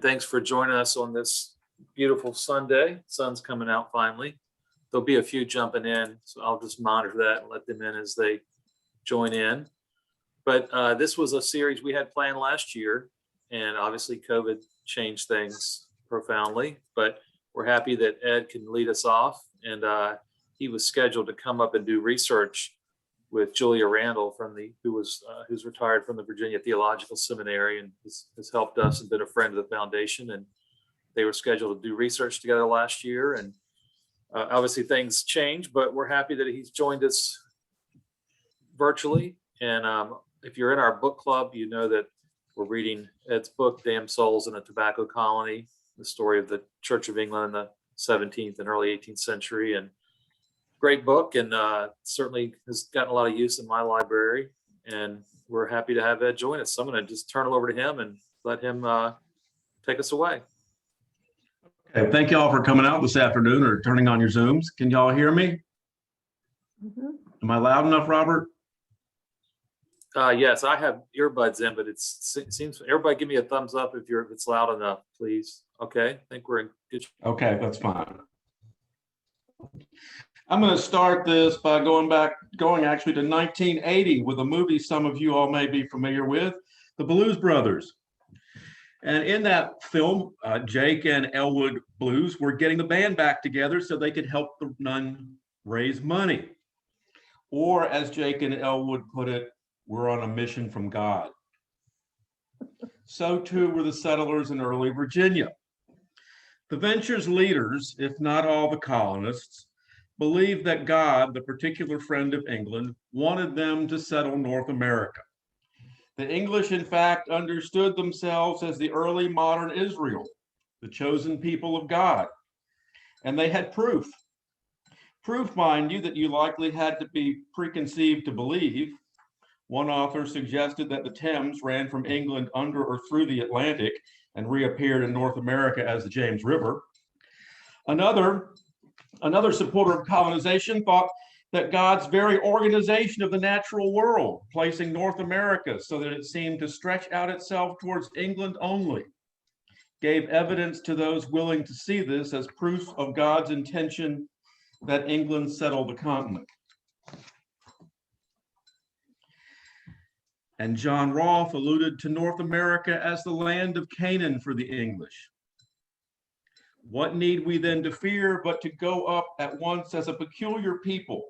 Thanks for joining us on this beautiful Sunday. Sun's coming out finally. There'll be a few jumping in, so I'll just monitor that and let them in as they join in. But this was a series we had planned last year, and obviously COVID changed things profoundly, but we're happy that Ed can lead us off. And he was scheduled to come up and do research with Julia Randall who's retired from the Virginia Theological Seminary and has helped us and been a friend of the foundation. And they were scheduled to do research together last year. And obviously things change, but we're happy that he's joined us virtually. And if you're in our book club, you know that we're reading Ed's book, Damned Souls in a Tobacco Colony, the story of the Church of England in the 17th and early 18th century. And great book, and certainly has gotten a lot of use in my library, and we're happy to have Ed join us. So I'm going to just turn it over to him and let him take us away. Okay, thank y'all for coming out this afternoon or turning on your Zooms. Can y'all hear me? Mm-hmm. Am I loud enough, Robert? Yes, I have earbuds in, but it seems everybody give me a thumbs up if it's loud enough, please. Okay, I think we're in good shape. Okay, that's fine. I'm going to start this by going actually to 1980 with a movie some of you all may be familiar with, The Blues Brothers. And in that film, Jake and Elwood Blues were getting the band back together so they could help the nun raise money. Or as Jake and Elwood put it, we're on a mission from God. So too were the settlers in early Virginia. The venture's leaders, if not all the colonists, believed that God, the particular friend of England, wanted them to settle North America. The English, in fact, understood themselves as the early modern Israel, the chosen people of God. And they had proof. Proof, mind you, that you likely had to be preconceived to believe. One author suggested that the Thames ran from England under or through the Atlantic and reappeared in North America as the James River. Another supporter of colonization thought that God's very organization of the natural world, placing North America so that it seemed to stretch out itself towards England only, gave evidence to those willing to see this as proof of God's intention that England settle the continent. And John Rolfe alluded to North America as the land of Canaan for the English. What need we then to fear but to go up at once as a peculiar people,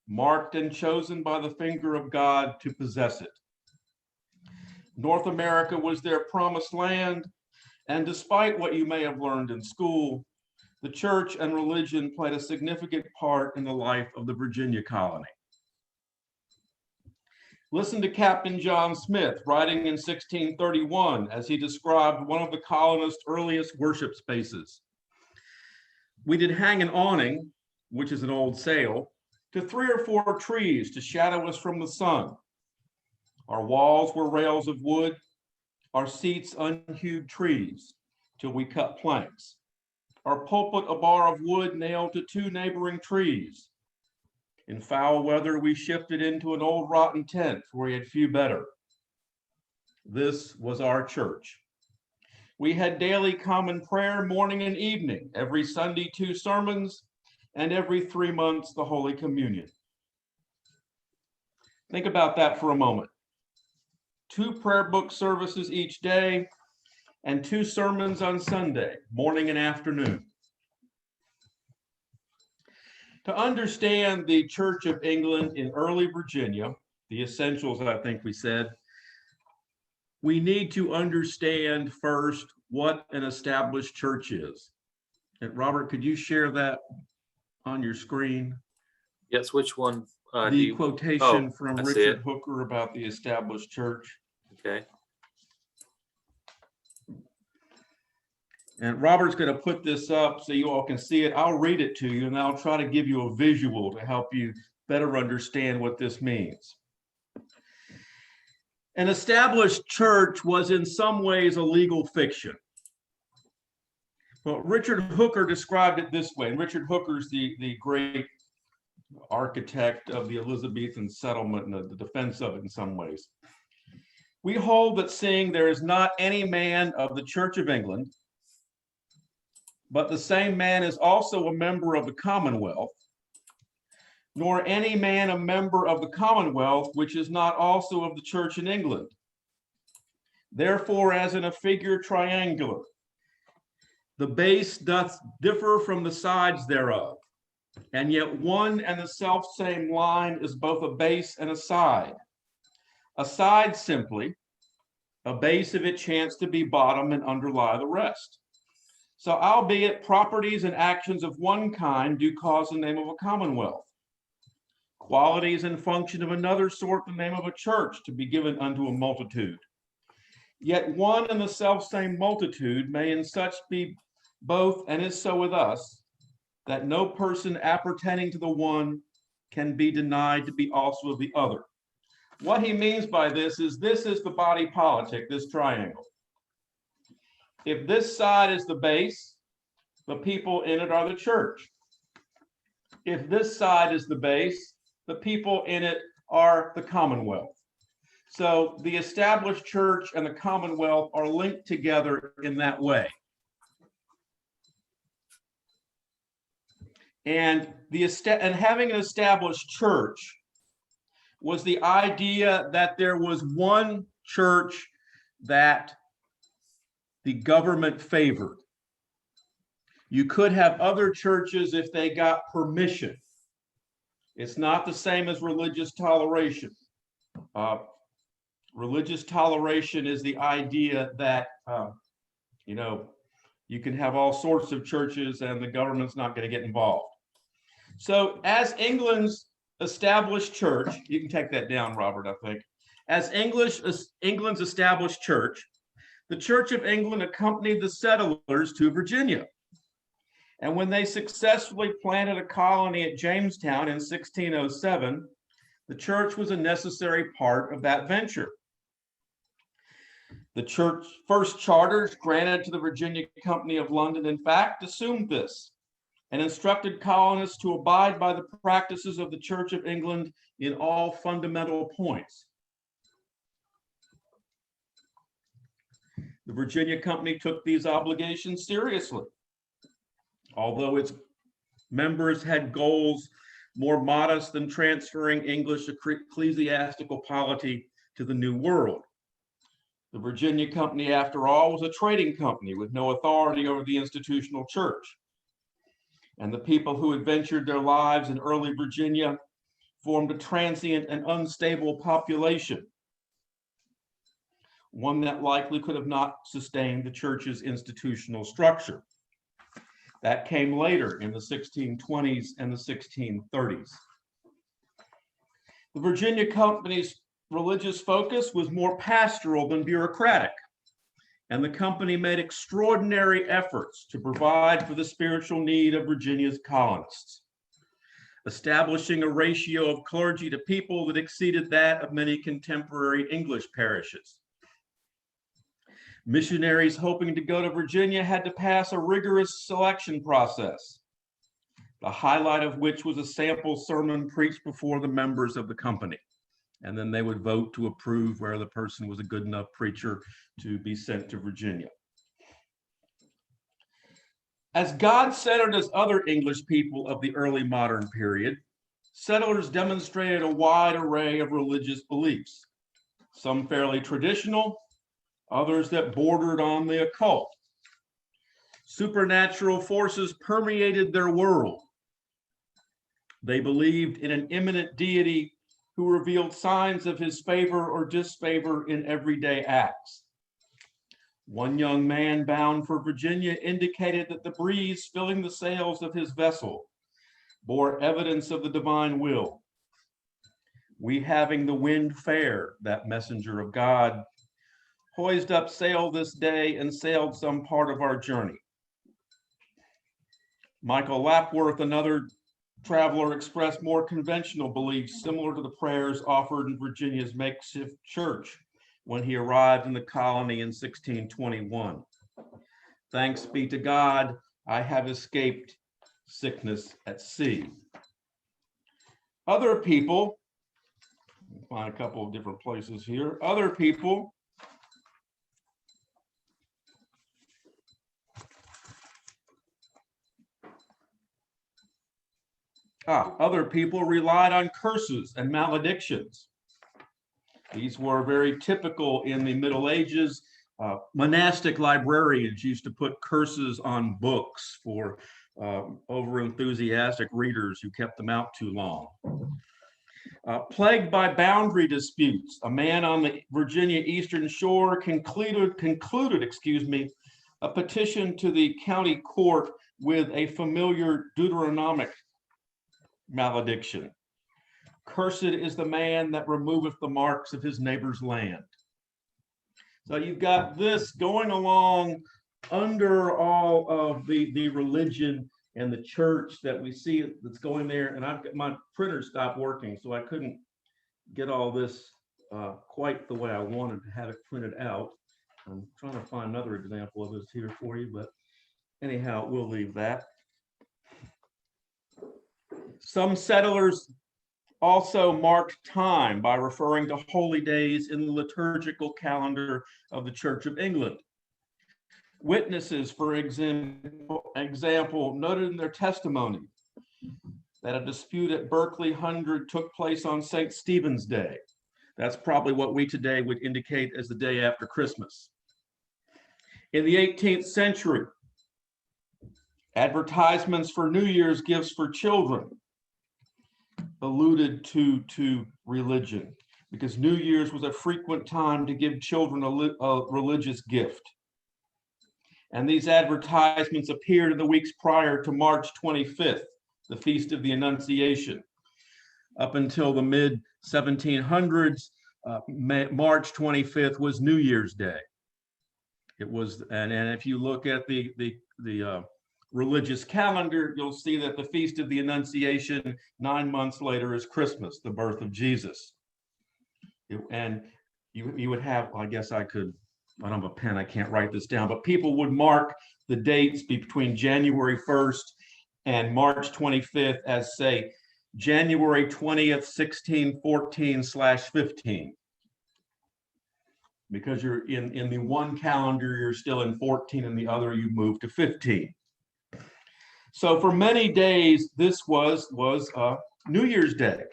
marked and chosen by the finger of God to possess it? North America was their promised land, and despite what you may have learned in school, the church and religion played a significant part in the life of the Virginia colony. Listen to Captain John Smith writing in 1631 as he described one of the colonists' earliest worship spaces. We did hang an awning, which is an old sail, to 3 or 4 trees to shadow us from the sun. Our walls were rails of wood, our seats unhewed trees, till we cut planks. Our pulpit a bar of wood nailed to 2 neighboring trees. In foul weather, we shifted into an old rotten tent where we had few better. This was our church. We had daily common prayer morning and evening, every Sunday 2 sermons, and every 3 months the Holy Communion. Think about that for a moment. 2 prayer book services each day and 2 sermons on Sunday, morning and afternoon. To understand the Church of England in early Virginia, the essentials, I think we said, we need to understand first what an established church is. And Robert, could you share that on your screen? Yes, which one? The quotation from Richard Hooker about the established church. Okay. And Robert's going to put this up so you all can see it. I'll read it to you, and I'll try to give you a visual to help you better understand what this means. An established church was in some ways a legal fiction. But Richard Hooker described it this way, and Richard Hooker's the great architect of the Elizabethan settlement and the defense of it in some ways. We hold that seeing there is not any man of the Church of England, but the same man is also a member of the Commonwealth, nor any man a member of the Commonwealth which is not also of the Church in England. Therefore, as in a figure triangular, the base doth differ from the sides thereof, and yet one and the selfsame line is both a base and a side. A side simply, a base if it chance to be bottom and underlie the rest. So albeit properties and actions of one kind do cause the name of a commonwealth, qualities and function of another sort the name of a church to be given unto a multitude. Yet one and the selfsame multitude may in such be both, and is so with us, that no person appertaining to the one can be denied to be also of the other. What he means by this is the body politic, this triangle. If this side is the base, the people in it are the church. If this side is the base, the people in it are the commonwealth. So the established church and the commonwealth are linked together in that way. And having an established church was the idea that there was one church that the government favored. You could have other churches if they got permission. It's not the same as religious toleration. Religious toleration is the idea that, you can have all sorts of churches and the government's not going to get involved. So as England's established church, you can take that down, Robert, I think. As England's established church, the Church of England accompanied the settlers to Virginia. And when they successfully planted a colony at Jamestown in 1607, the church was a necessary part of that venture. The church first charters granted to the Virginia Company of London, in fact, assumed this and instructed colonists to abide by the practices of the Church of England in all fundamental points. The Virginia Company took these obligations seriously, although its members had goals more modest than transferring English ecclesiastical polity to the New World. The Virginia Company, after all, was a trading company with no authority over the institutional church. And the people who adventured their lives in early Virginia formed a transient and unstable population, one that likely could have not sustained the church's institutional structure. That came later in the 1620s and the 1630s. The Virginia Company's religious focus was more pastoral than bureaucratic, and the company made extraordinary efforts to provide for the spiritual need of Virginia's colonists, establishing a ratio of clergy to people that exceeded that of many contemporary English parishes. Missionaries hoping to go to Virginia had to pass a rigorous selection process, the highlight of which was a sample sermon preached before the members of the company. And then they would vote to approve whether the person was a good enough preacher to be sent to Virginia. As God-centered as other English people of the early modern period, settlers demonstrated a wide array of religious beliefs, some fairly traditional, others that bordered on the occult. Supernatural forces permeated their world. They believed in an immanent deity who revealed signs of his favor or disfavor in everyday acts. One young man bound for Virginia indicated that the breeze filling the sails of his vessel bore evidence of the divine will. We having the wind fair, that messenger of God, hoised up sail this day and sailed some part of our journey. Michael Laffworth, another traveler, expressed more conventional beliefs similar to the prayers offered in Virginia's makeshift church when he arrived in the colony in 1621. Thanks be to God, I have escaped sickness at sea. Other people Find a couple of different places here. Other people. Other people relied on curses and maledictions. These were very typical in the Middle Ages. Monastic librarians used to put curses on books for over-enthusiastic readers who kept them out too long. Plagued by boundary disputes, a man on the Virginia Eastern Shore concluded, a petition to the county court with a familiar Deuteronomic malediction. Cursed is the man that removeth the marks of his neighbor's land. So you've got this going along under all of the religion and the church that we see that's going there. And I've got my printer stopped working, so I couldn't get all this quite the way I wanted to have it printed out. I'm trying to find another example of this here for you, but anyhow, we'll leave that. Some settlers also marked time by referring to holy days in the liturgical calendar of the Church of England. Witnesses, for example, noted in their testimony that a dispute at Barkley 100 took place on St. Stephen's Day. That's probably what we today would indicate as the day after Christmas. In the 18th century, advertisements for New Year's gifts for children alluded to religion, because New Year's was a frequent time to give children a religious gift. And these advertisements appeared in the weeks prior to March 25th, the Feast of the Annunciation. Up until the mid-1700s, March 25th was New Year's Day. It was, and if you look at the religious calendar, you'll see that the Feast of the Annunciation 9 months later is Christmas, the birth of Jesus. And you would have, I guess I don't have a pen, I can't write this down, but people would mark the dates between January 1st and March 25th as, say, January 20th, 1614/15. Because you're in the one calendar, you're still in 14, and the other you move to 15. So for many days, this was New Year's Day.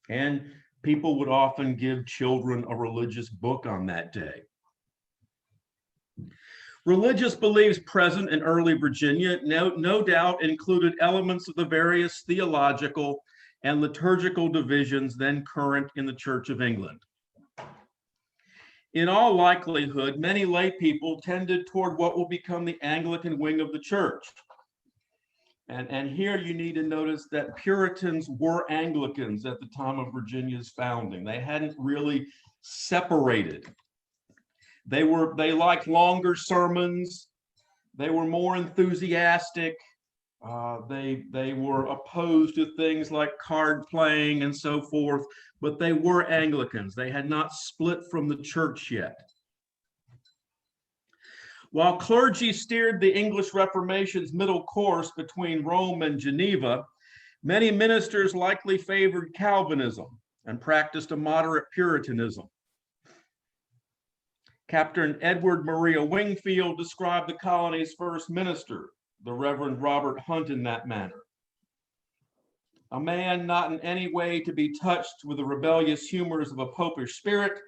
And people would often give children a religious book on that day. Religious beliefs present in early Virginia no doubt included elements of the various theological and liturgical divisions then current in the Church of England. In all likelihood, many lay people tended toward what will become the Anglican wing of the church. And here you need to notice that Puritans were Anglicans at the time of Virginia's founding. They hadn't really separated. They liked longer sermons. They were more enthusiastic. They were opposed to things like card playing and so forth, but they were Anglicans. They had not split from the church yet. While clergy steered the English Reformation's middle course between Rome and Geneva, many ministers likely favored Calvinism and practiced a moderate Puritanism. Captain Edward Maria Wingfield described the colony's first minister, the Reverend Robert Hunt, in that manner. A man not in any way to be touched with the rebellious humors of a popish spirit,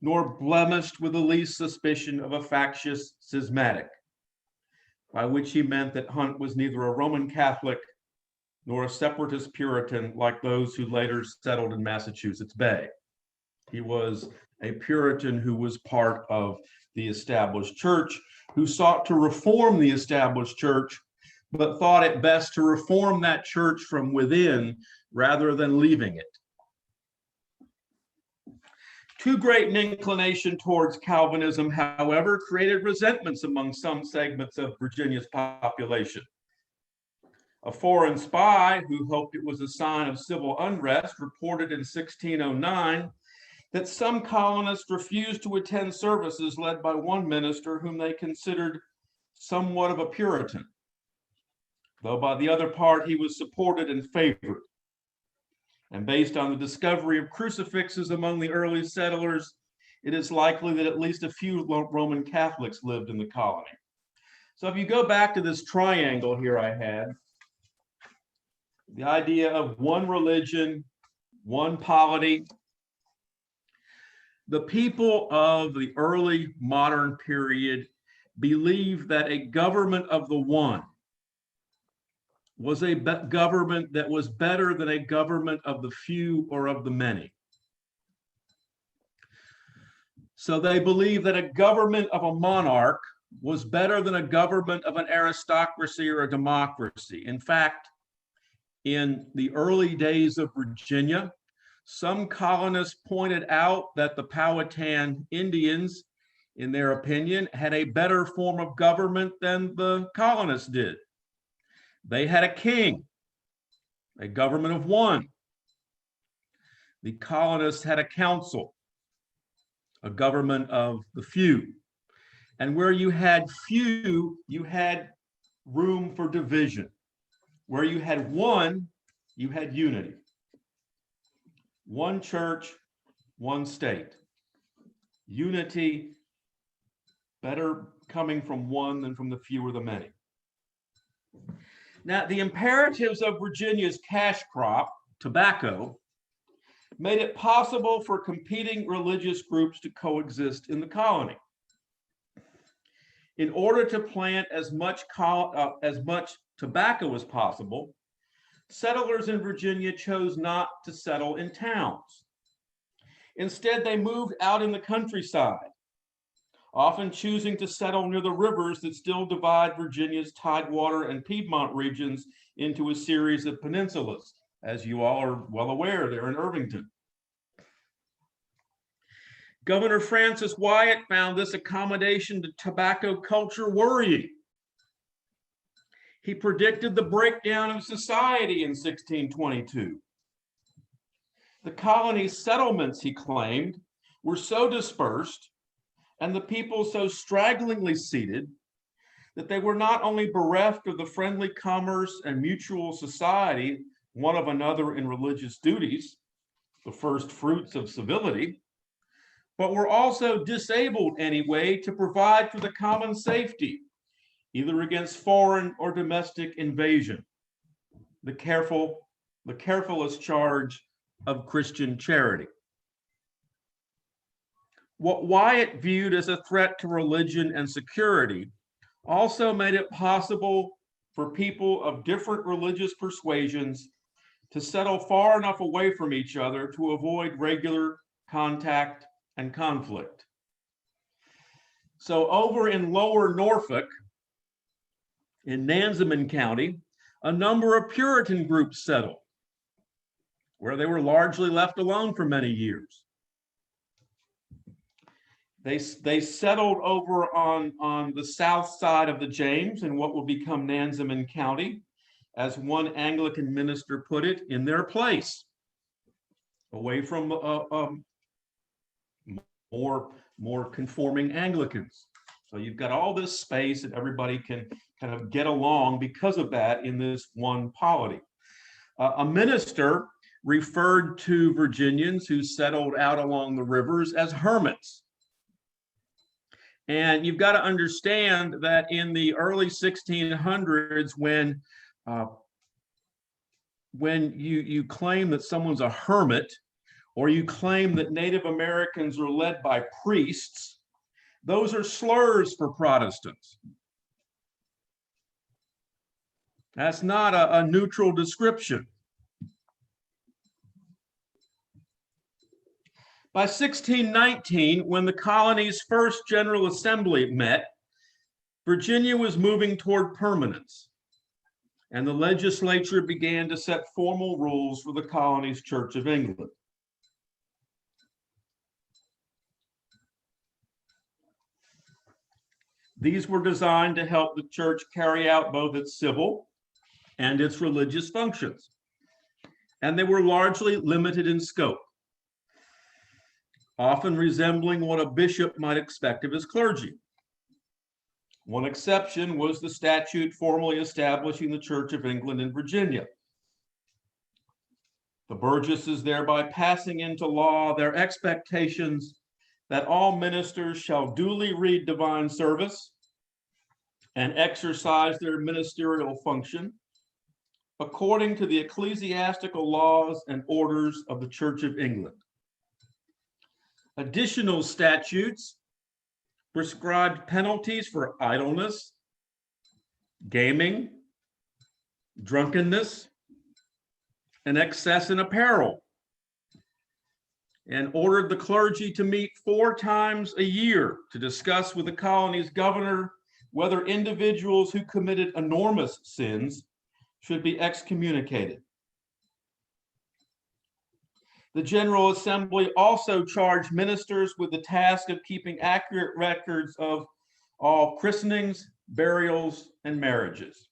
nor blemished with the least suspicion of a factious schismatic, by which he meant that Hunt was neither a Roman Catholic nor a separatist Puritan like those who later settled in Massachusetts Bay. He was a Puritan who was part of the established church, who sought to reform the established church, but thought it best to reform that church from within rather than leaving it. Too great an inclination towards Calvinism, however, created resentments among some segments of Virginia's population. A foreign spy who hoped it was a sign of civil unrest reported in 1609 that some colonists refused to attend services led by one minister whom they considered somewhat of a Puritan, though by the other part he was supported and favored. And based on the discovery of crucifixes among the early settlers, it is likely that at least a few Roman Catholics lived in the colony. So if you go back to this triangle here I had, the idea of one religion, one polity, the people of the early modern period believed that a government of the one was a government that was better than a government of the few or of the many. So they believed that a government of a monarch was better than a government of an aristocracy or a democracy. In fact, in the early days of Virginia, some colonists pointed out that the Powhatan Indians, in their opinion, had a better form of government than the colonists did. They had a king, a government of one. The colonists had a council, a government of the few. And where you had few, you had room for division. Where you had one, you had unity. One church, one state. Unity, better coming from one than from the few or the many. Now, the imperatives of Virginia's cash crop, tobacco, made it possible for competing religious groups to coexist in the colony. In order to plant as much tobacco as possible, settlers in Virginia chose not to settle in towns. Instead, they moved out in the countryside, often choosing to settle near the rivers that still divide Virginia's Tidewater and Piedmont regions into a series of peninsulas, as you all are well aware, they're in Irvington. Governor Francis Wyatt found this accommodation to tobacco culture worrying. He predicted the breakdown of society in 1622. The colony's settlements, he claimed, were so dispersed and the people so stragglingly seated that they were not only bereft of the friendly commerce and mutual society one of another in religious duties, the first fruits of civility, but were also disabled anyway to provide for the common safety, either against foreign or domestic invasion. The carefulest charge of Christian charity. What Wyatt viewed as a threat to religion and security also made it possible for people of different religious persuasions to settle far enough away from each other to avoid regular contact and conflict. So over in lower Norfolk, in Nansemond County, a number of Puritan groups settled, where they were largely left alone for many years. They settled over on the south side of the James in what will become Nansemond County, as one Anglican minister put it, in their place, away from more conforming Anglicans. So you've got all this space and everybody can kind of get along because of that in this one polity. A minister referred to Virginians who settled out along the rivers as hermits. And you've got to understand that in the early 1600s, when you claim that someone's a hermit, or you claim that Native Americans are led by priests, those are slurs for Protestants. That's not a neutral description. By 1619, when the colony's first General Assembly met, Virginia was moving toward permanence, and the legislature began to set formal rules for the colony's Church of England. These were designed to help the church carry out both its civil and its religious functions, and they were largely limited in scope, often resembling what a bishop might expect of his clergy. One exception was the statute formally establishing the Church of England in Virginia. The burgesses thereby passing into law their expectations that all ministers shall duly read divine service and exercise their ministerial function according to the ecclesiastical laws and orders of the Church of England. Additional statutes prescribed penalties for idleness, gaming, drunkenness, and excess in apparel, and ordered the clergy to meet 4 times a year to discuss with the colony's governor whether individuals who committed enormous sins should be excommunicated. The General Assembly also charged ministers with the task of keeping accurate records of all christenings, burials, and marriages.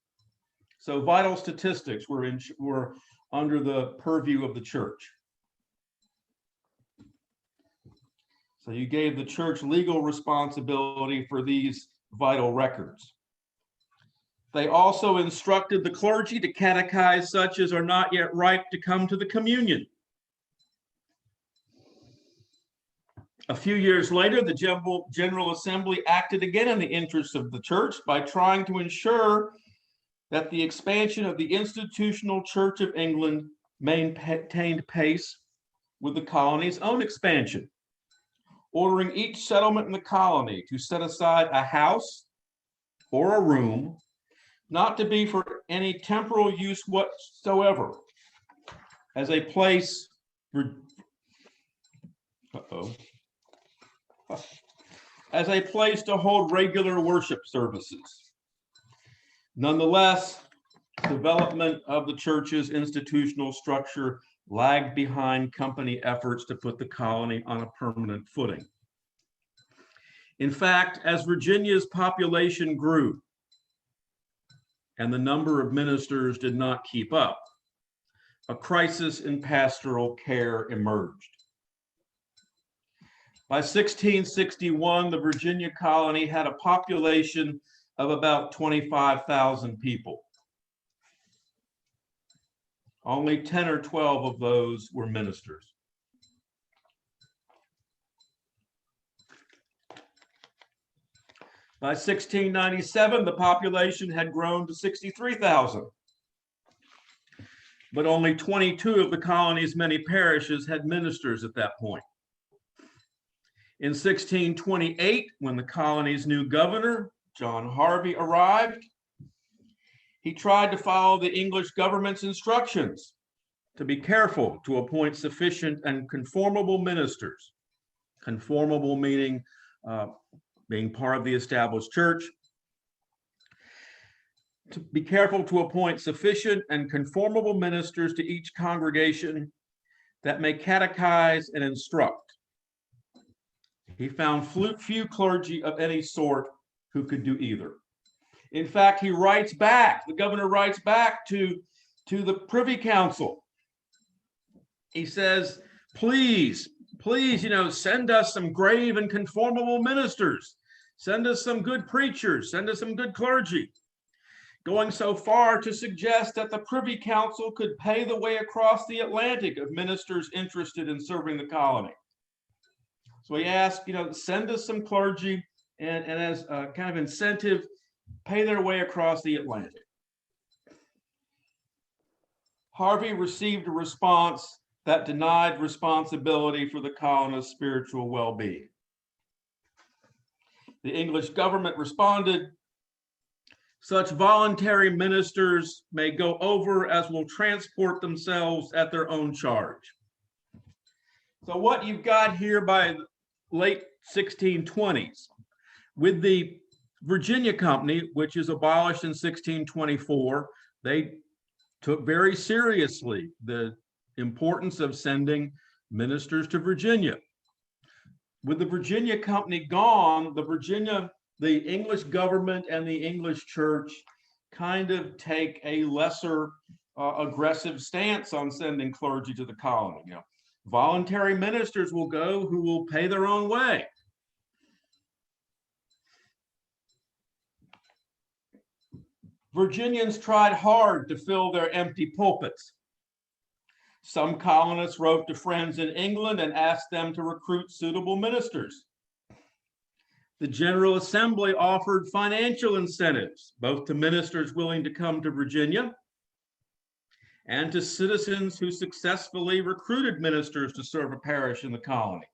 So vital statistics were under the purview of the church. So you gave the church legal responsibility for these vital records. They also instructed the clergy to catechize such as are not yet ripe to come to the communion. A few years later, the General Assembly acted again in the interests of the church by trying to ensure that the expansion of the institutional Church of England maintained pace with the colony's own expansion, ordering each settlement in the colony to set aside a house or a room, not to be for any temporal use whatsoever, as a place for, as a place to hold regular worship services. Nonetheless, development of the church's institutional structure lagged behind company efforts to put the colony on a permanent footing. In fact, as Virginia's population grew and the number of ministers did not keep up, a crisis in pastoral care emerged. By 1661, the Virginia colony had a population of about 25,000 people. Only 10 or 12 of those were ministers. By 1697, the population had grown to 63,000. But only 22 of the colony's many parishes had ministers at that point. In 1628, when the colony's new governor, John Harvey, arrived, he tried to follow the English government's instructions to be careful to appoint sufficient and conformable ministers. Conformable meaning being part of the established church. To be careful to appoint sufficient and conformable ministers to each congregation that may catechize and instruct. He found few clergy of any sort who could do either. In fact, he writes back, the governor writes back to the Privy Council. He says, please, send us some grave and conformable ministers. Send us some good preachers. Send us some good clergy. Going so far to suggest that the Privy Council could pay the way across the Atlantic of ministers interested in serving the colony. So he asked, send us some clergy and as a kind of incentive, pay their way across the Atlantic. Harvey received a response that denied responsibility for the colonists' spiritual well-being. The English government responded, such voluntary ministers may go over as will transport themselves at their own charge. So what you've got here by the late 1620s, with the Virginia Company, which is abolished in 1624, they took very seriously the importance of sending ministers to Virginia. With the Virginia Company gone, the English government and the English church kind of take a lesser aggressive stance on sending clergy to the colony. Voluntary ministers will go who will pay their own way. Virginians tried hard to fill their empty pulpits. Some colonists wrote to friends in England and asked them to recruit suitable ministers. The General Assembly offered financial incentives, both to ministers willing to come to Virginia and to citizens who successfully recruited ministers to serve a parish in the colony.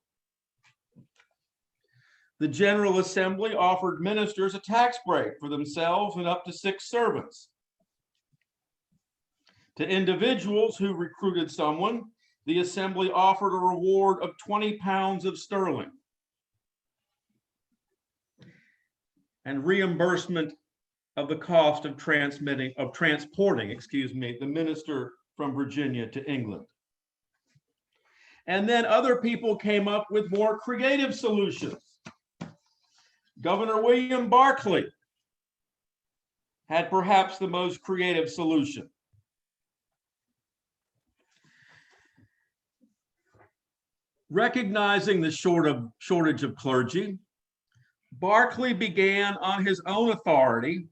The General Assembly offered ministers a tax break for themselves and up to 6 servants. To individuals who recruited someone, the Assembly offered a reward of 20 pounds of sterling and reimbursement of the cost of transporting, the minister from Virginia to England. And then other people came up with more creative solutions. Governor William Barkley had perhaps the most creative solution. Recognizing the shortage of clergy, Barkley began on his own authority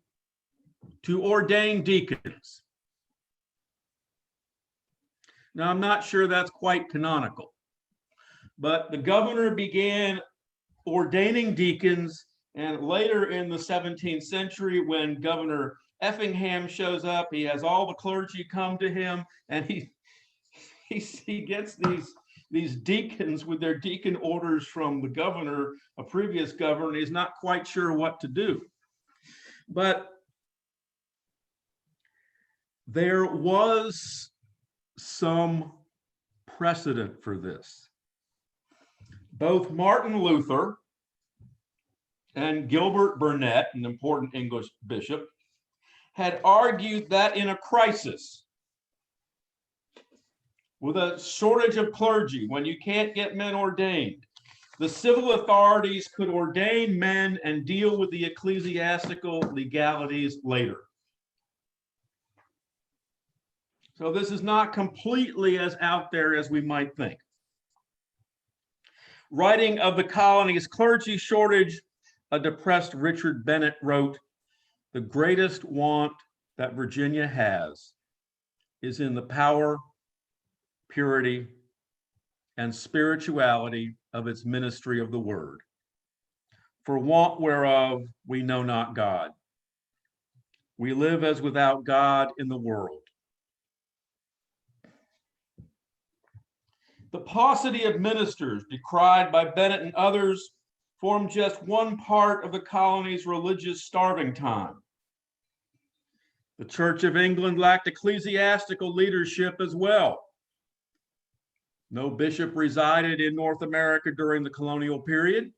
to ordain deacons. Now, I'm not sure that's quite canonical, but the governor began ordaining deacons, and later in the 17th century, when Governor Effingham shows up, he has all the clergy come to him, and he gets these deacons with their deacon orders from the governor, a previous governor, and he's not quite sure what to do. But there was some precedent for this. Both Martin Luther and Gilbert Burnet, an important English bishop, had argued that in a crisis, with a shortage of clergy, when you can't get men ordained, the civil authorities could ordain men and deal with the ecclesiastical legalities later. So this is not completely as out there as we might think. Writing of the colony's clergy shortage, a depressed Richard Bennett wrote, "The greatest want that Virginia has is in the power, purity, and spirituality of its ministry of the word, for want whereof we know not God. We live as without God in the world." The paucity of ministers decried by Bennett and others formed just one part of the colony's religious starving time. The Church of England lacked ecclesiastical leadership as well. No bishop resided in North America during the colonial period,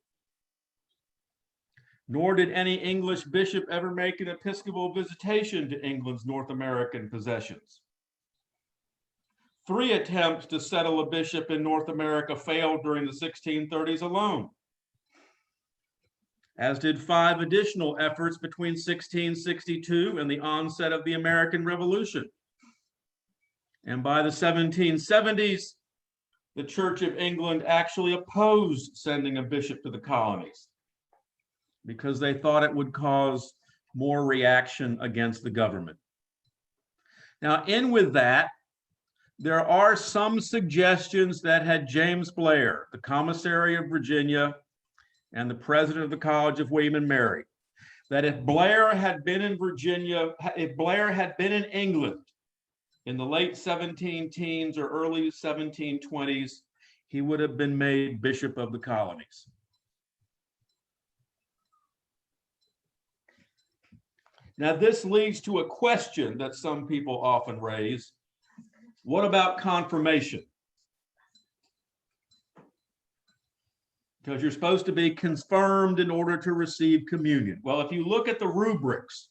nor did any English bishop ever make an episcopal visitation to England's North American possessions. 3 attempts to settle a bishop in North America failed during the 1630s alone, as did 5 additional efforts between 1662 and the onset of the American Revolution. And by the 1770s, the Church of England actually opposed sending a bishop to the colonies because they thought it would cause more reaction against the government. Now, in with that, there are some suggestions that had James Blair, the commissary of Virginia and the president of the College of William and Mary, that if Blair had been in Virginia, if Blair had been in England in the late 17 teens or early 1720s, he would have been made bishop of the colonies. Now, this leads to a question that some people often raise. What about confirmation? Because you're supposed to be confirmed in order to receive communion. Well, if you look at the rubrics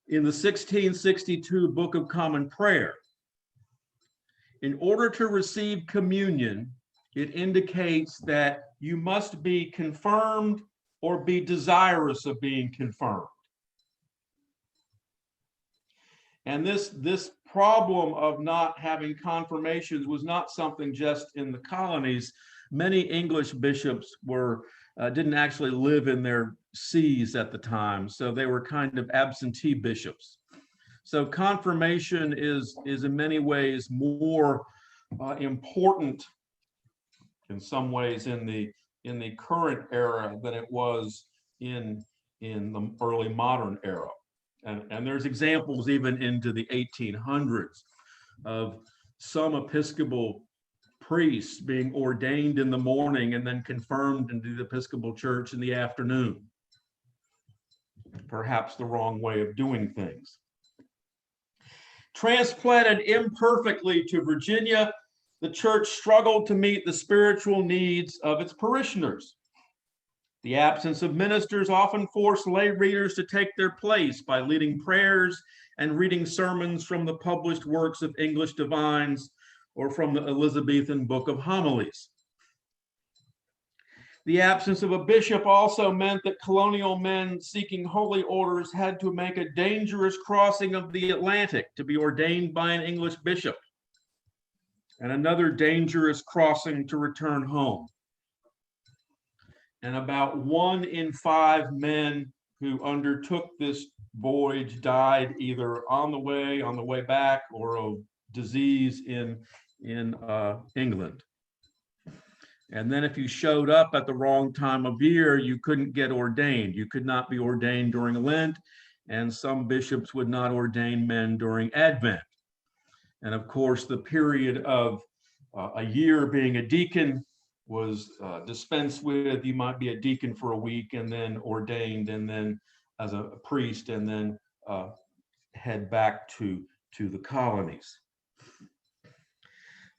in the 1662 Book of Common Prayer, in order to receive communion, it indicates that you must be confirmed or be desirous of being confirmed. And this problem of not having confirmations was not something just in the colonies. Many English bishops didn't actually live in their sees at the time, so they were kind of absentee bishops. So confirmation is in many ways more important in some ways in the current era than it was in the early modern era. And there's examples even into the 1800s of some Episcopal priests being ordained in the morning and then confirmed into the Episcopal Church in the afternoon. Perhaps the wrong way of doing things. Transplanted imperfectly to Virginia, the church struggled to meet the spiritual needs of its parishioners. The absence of ministers often forced lay readers to take their place by leading prayers and reading sermons from the published works of English divines or from the Elizabethan Book of Homilies. The absence of a bishop also meant that colonial men seeking holy orders had to make a dangerous crossing of the Atlantic to be ordained by an English bishop, and another dangerous crossing to return home. And about 1 in 5 men who undertook this voyage died either on the way back, or of disease in England. And then if you showed up at the wrong time of year, you couldn't get ordained. You could not be ordained during Lent, and some bishops would not ordain men during Advent. And of course, the period of a year being a deacon was dispensed with. You might be a deacon for a week and then ordained, and then as a priest, and then head back to the colonies.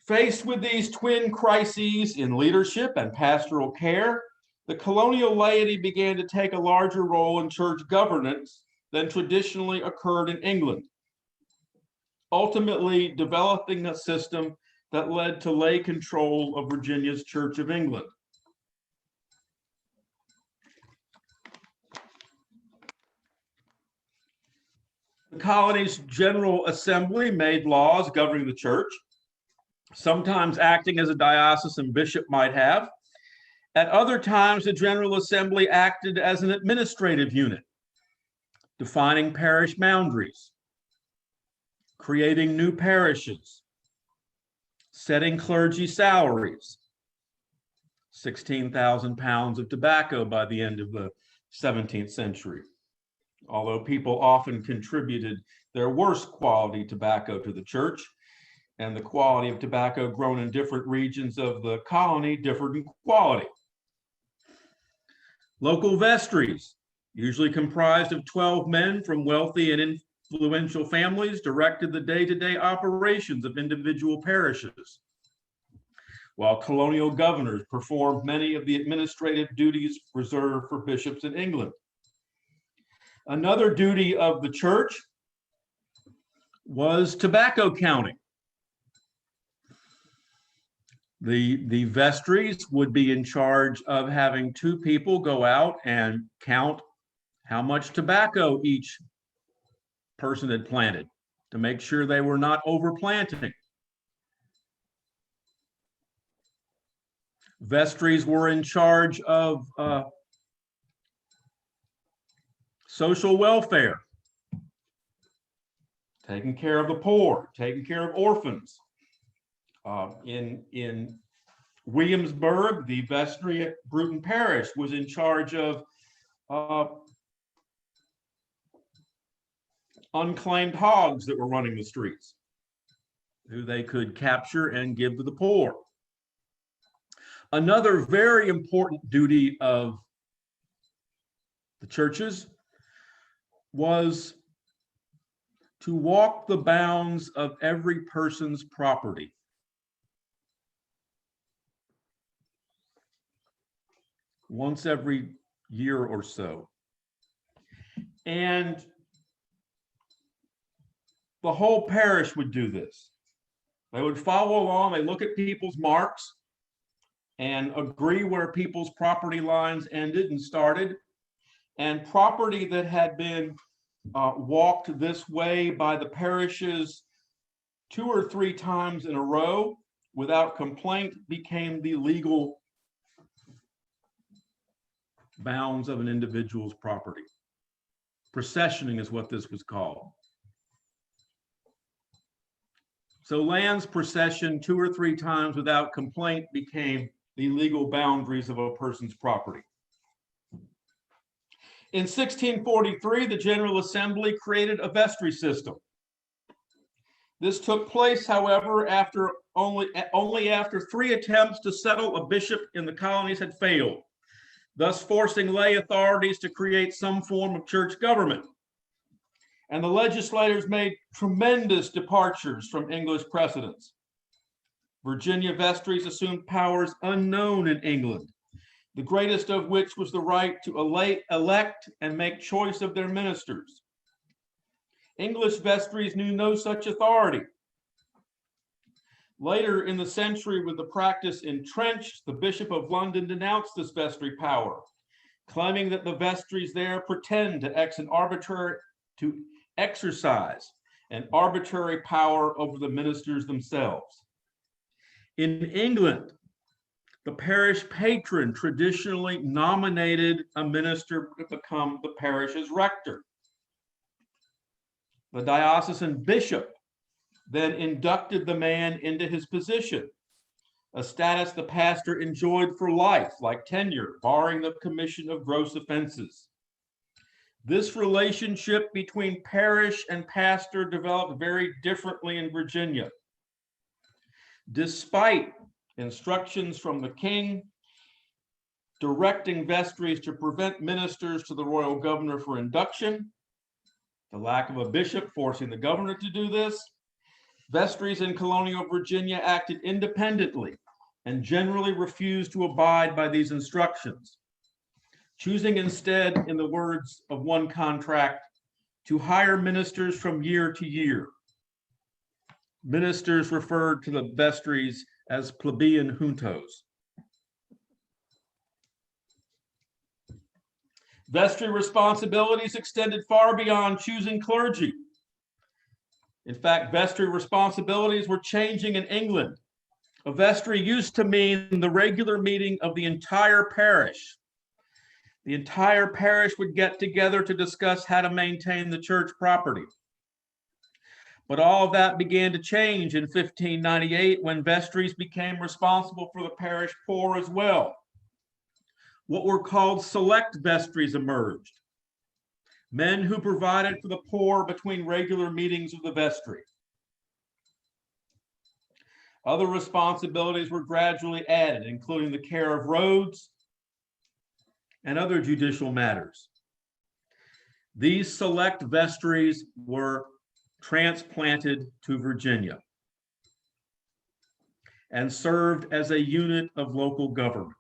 Faced with these twin crises in leadership and pastoral care, the colonial laity began to take a larger role in church governance than traditionally occurred in England, ultimately developing a system that led to lay control of Virginia's Church of England. The colony's General Assembly made laws governing the church, sometimes acting as a diocesan bishop might have. At other times, the General Assembly acted as an administrative unit, defining parish boundaries, creating new parishes, setting clergy salaries, 16,000 pounds of tobacco by the end of the 17th century, although people often contributed their worst quality tobacco to the church, and the quality of tobacco grown in different regions of the colony differed in quality. Local vestries, usually comprised of 12 men from wealthy and influential families, directed the day-to-day operations of individual parishes, while colonial governors performed many of the administrative duties reserved for bishops in England. Another duty of the church was tobacco counting. The vestries would be in charge of having 2 people go out and count how much tobacco each person had planted to make sure they were not overplanting. Vestries were in charge of social welfare, taking care of the poor, taking care of orphans. In Williamsburg, the vestry at Bruton Parish was in charge of unclaimed hogs that were running the streets, who they could capture and give to the poor. Another very important duty of the churches was to walk the bounds of every person's property. Once every year or so. And the whole parish would do this. They would follow along, they look at people's marks and agree where people's property lines ended and started. And property that had been walked this way by the parishes 2 or 3 times in a row without complaint became the legal bounds of an individual's property. Processioning is what this was called. So lands procession 2 or 3 times without complaint became the legal boundaries of a person's property. In 1643, the General Assembly created a vestry system. This took place, however, after only after 3 attempts to settle a bishop in the colonies had failed, thus forcing lay authorities to create some form of church government. And the legislators made tremendous departures from English precedents. Virginia vestries assumed powers unknown in England, the greatest of which was the right to elect and make choice of their ministers. English vestries knew no such authority. Later in the century, with the practice entrenched, the Bishop of London denounced this vestry power, claiming that the vestries there pretend to exercise an arbitrary power over the ministers themselves. In England, the parish patron traditionally nominated a minister to become the parish's rector. The diocesan bishop then inducted the man into his position, a status the pastor enjoyed for life, like tenure, barring the commission of gross offenses. This relationship between parish and pastor developed very differently in Virginia. Despite instructions from the king directing vestries to prevent ministers to the royal governor for induction, the lack of a bishop forcing the governor to do this, vestries in colonial Virginia acted independently and generally refused to abide by these instructions, choosing instead, in the words of one contract, to hire ministers from year to year. Ministers referred to the vestries as plebeian juntos. Vestry responsibilities extended far beyond choosing clergy. In fact, vestry responsibilities were changing in England. A vestry used to mean the regular meeting of the entire parish. The entire parish would get together to discuss how to maintain the church property. But all of that began to change in 1598 when vestries became responsible for the parish poor as well. What were called select vestries emerged, men who provided for the poor between regular meetings of the vestry. Other responsibilities were gradually added, including the care of roads and other judicial matters. These select vestries were transplanted to Virginia and served as a unit of local government.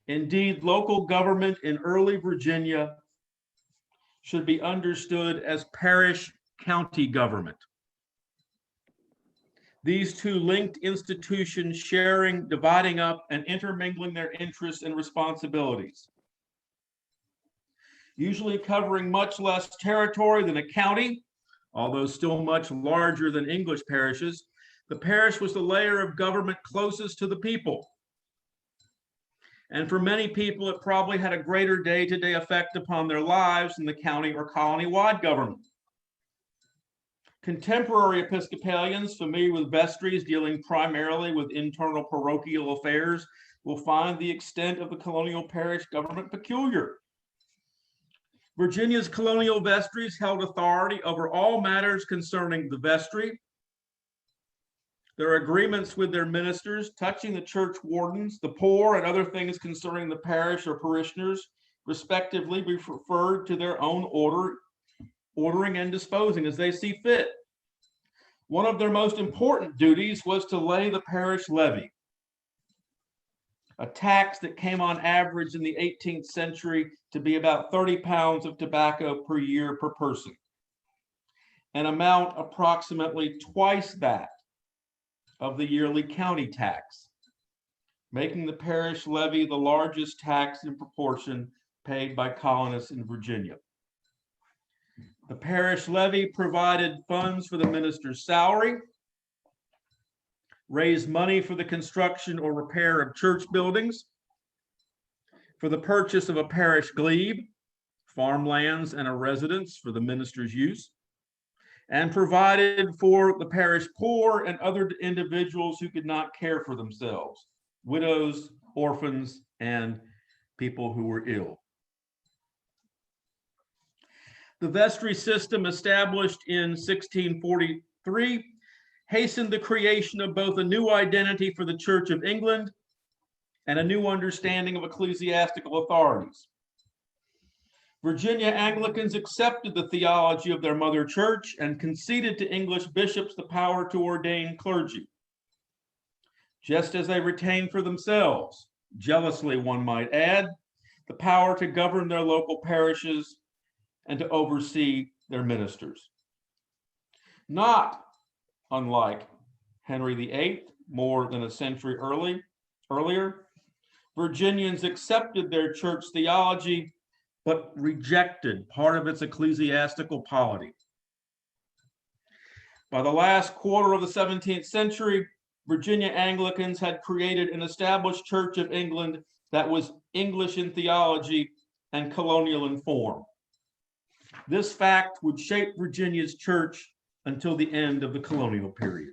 Indeed, local government in early Virginia should be understood as parish county government. These 2 linked institutions sharing, dividing up, and intermingling their interests and responsibilities. Usually covering much less territory than a county, although still much larger than English parishes, the parish was the layer of government closest to the people. And for many people, it probably had a greater day-to-day effect upon their lives than the county or colony-wide government. Contemporary Episcopalians familiar with vestries dealing primarily with internal parochial affairs will find the extent of the colonial parish government peculiar. Virginia's colonial vestries held authority over all matters concerning the vestry, their agreements with their ministers, touching the church wardens, the poor, and other things concerning the parish or parishioners, respectively, be referred to their own ordering and disposing as they see fit. One of their most important duties was to lay the parish levy, a tax that came on average in the 18th century to be about 30 pounds of tobacco per year per person, an amount approximately twice that of the yearly county tax, making the parish levy the largest tax in proportion paid by colonists in Virginia. The parish levy provided funds for the minister's salary, raised money for the construction or repair of church buildings, for the purchase of a parish glebe, farmlands, and a residence for the minister's use, and provided for the parish poor and other individuals who could not care for themselves, widows, orphans, and people who were ill. The vestry system, established in 1643, hastened the creation of both a new identity for the Church of England and a new understanding of ecclesiastical authorities. Virginia Anglicans accepted the theology of their mother church and conceded to English bishops the power to ordain clergy, just as they retained for themselves, jealously one might add, the power to govern their local parishes and to oversee their ministers. Not unlike Henry VIII, more than a century earlier, Virginians accepted their church theology but rejected part of its ecclesiastical polity. By the last quarter of the 17th century, Virginia Anglicans had created an established Church of England that was English in theology and colonial in form. This fact would shape Virginia's church until the end of the colonial period.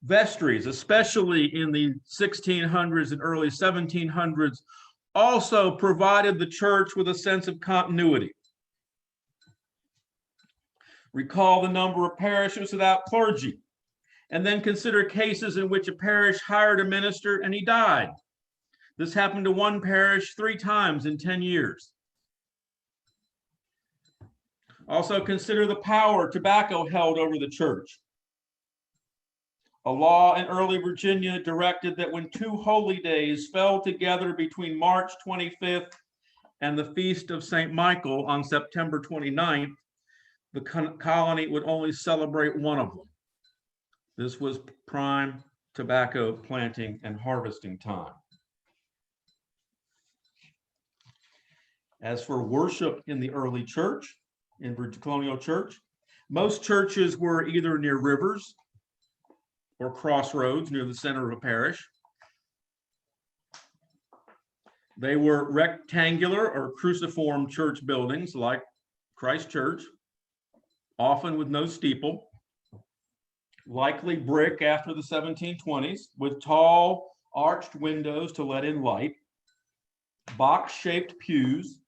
Vestries, especially in the 1600s and early 1700s, also provided the church with a sense of continuity. Recall the number of parishes without clergy, and then consider cases in which a parish hired a minister and he died. This happened to one parish 3 times in 10 years. Also consider the power tobacco held over the church. A law in early Virginia directed that when 2 holy days fell together between March 25th and the feast of St. Michael on September 29th, the colony would only celebrate one of them. This was prime tobacco planting and harvesting time. As for worship in the early church, in colonial church, most churches were either near rivers or crossroads near the center of a parish. They were rectangular or cruciform church buildings like Christ Church, often with no steeple, likely brick after the 1720s, with tall arched windows to let in light, box-shaped pews,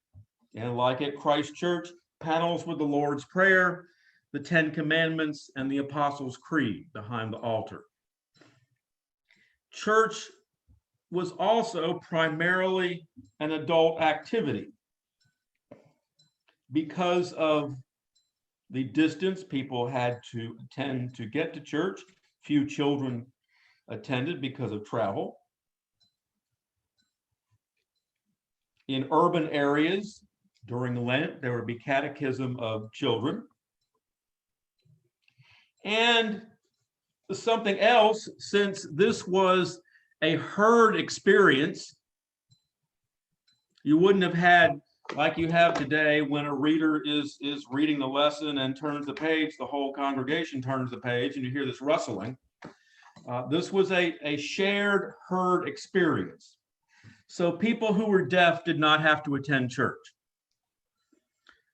and like at Christ Church, panels with the Lord's Prayer, the 10 Commandments, and the Apostles' Creed behind the altar. Church was also primarily an adult activity. Because of the distance people had to attend to get to church, few children attended because of travel. In urban areas, during Lent, there would be catechism of children. And something else, since this was a herd experience, you wouldn't have had, like you have today, when a reader is reading the lesson and turns the page, the whole congregation turns the page and you hear this rustling. This was a shared herd experience. So people who were deaf did not have to attend church.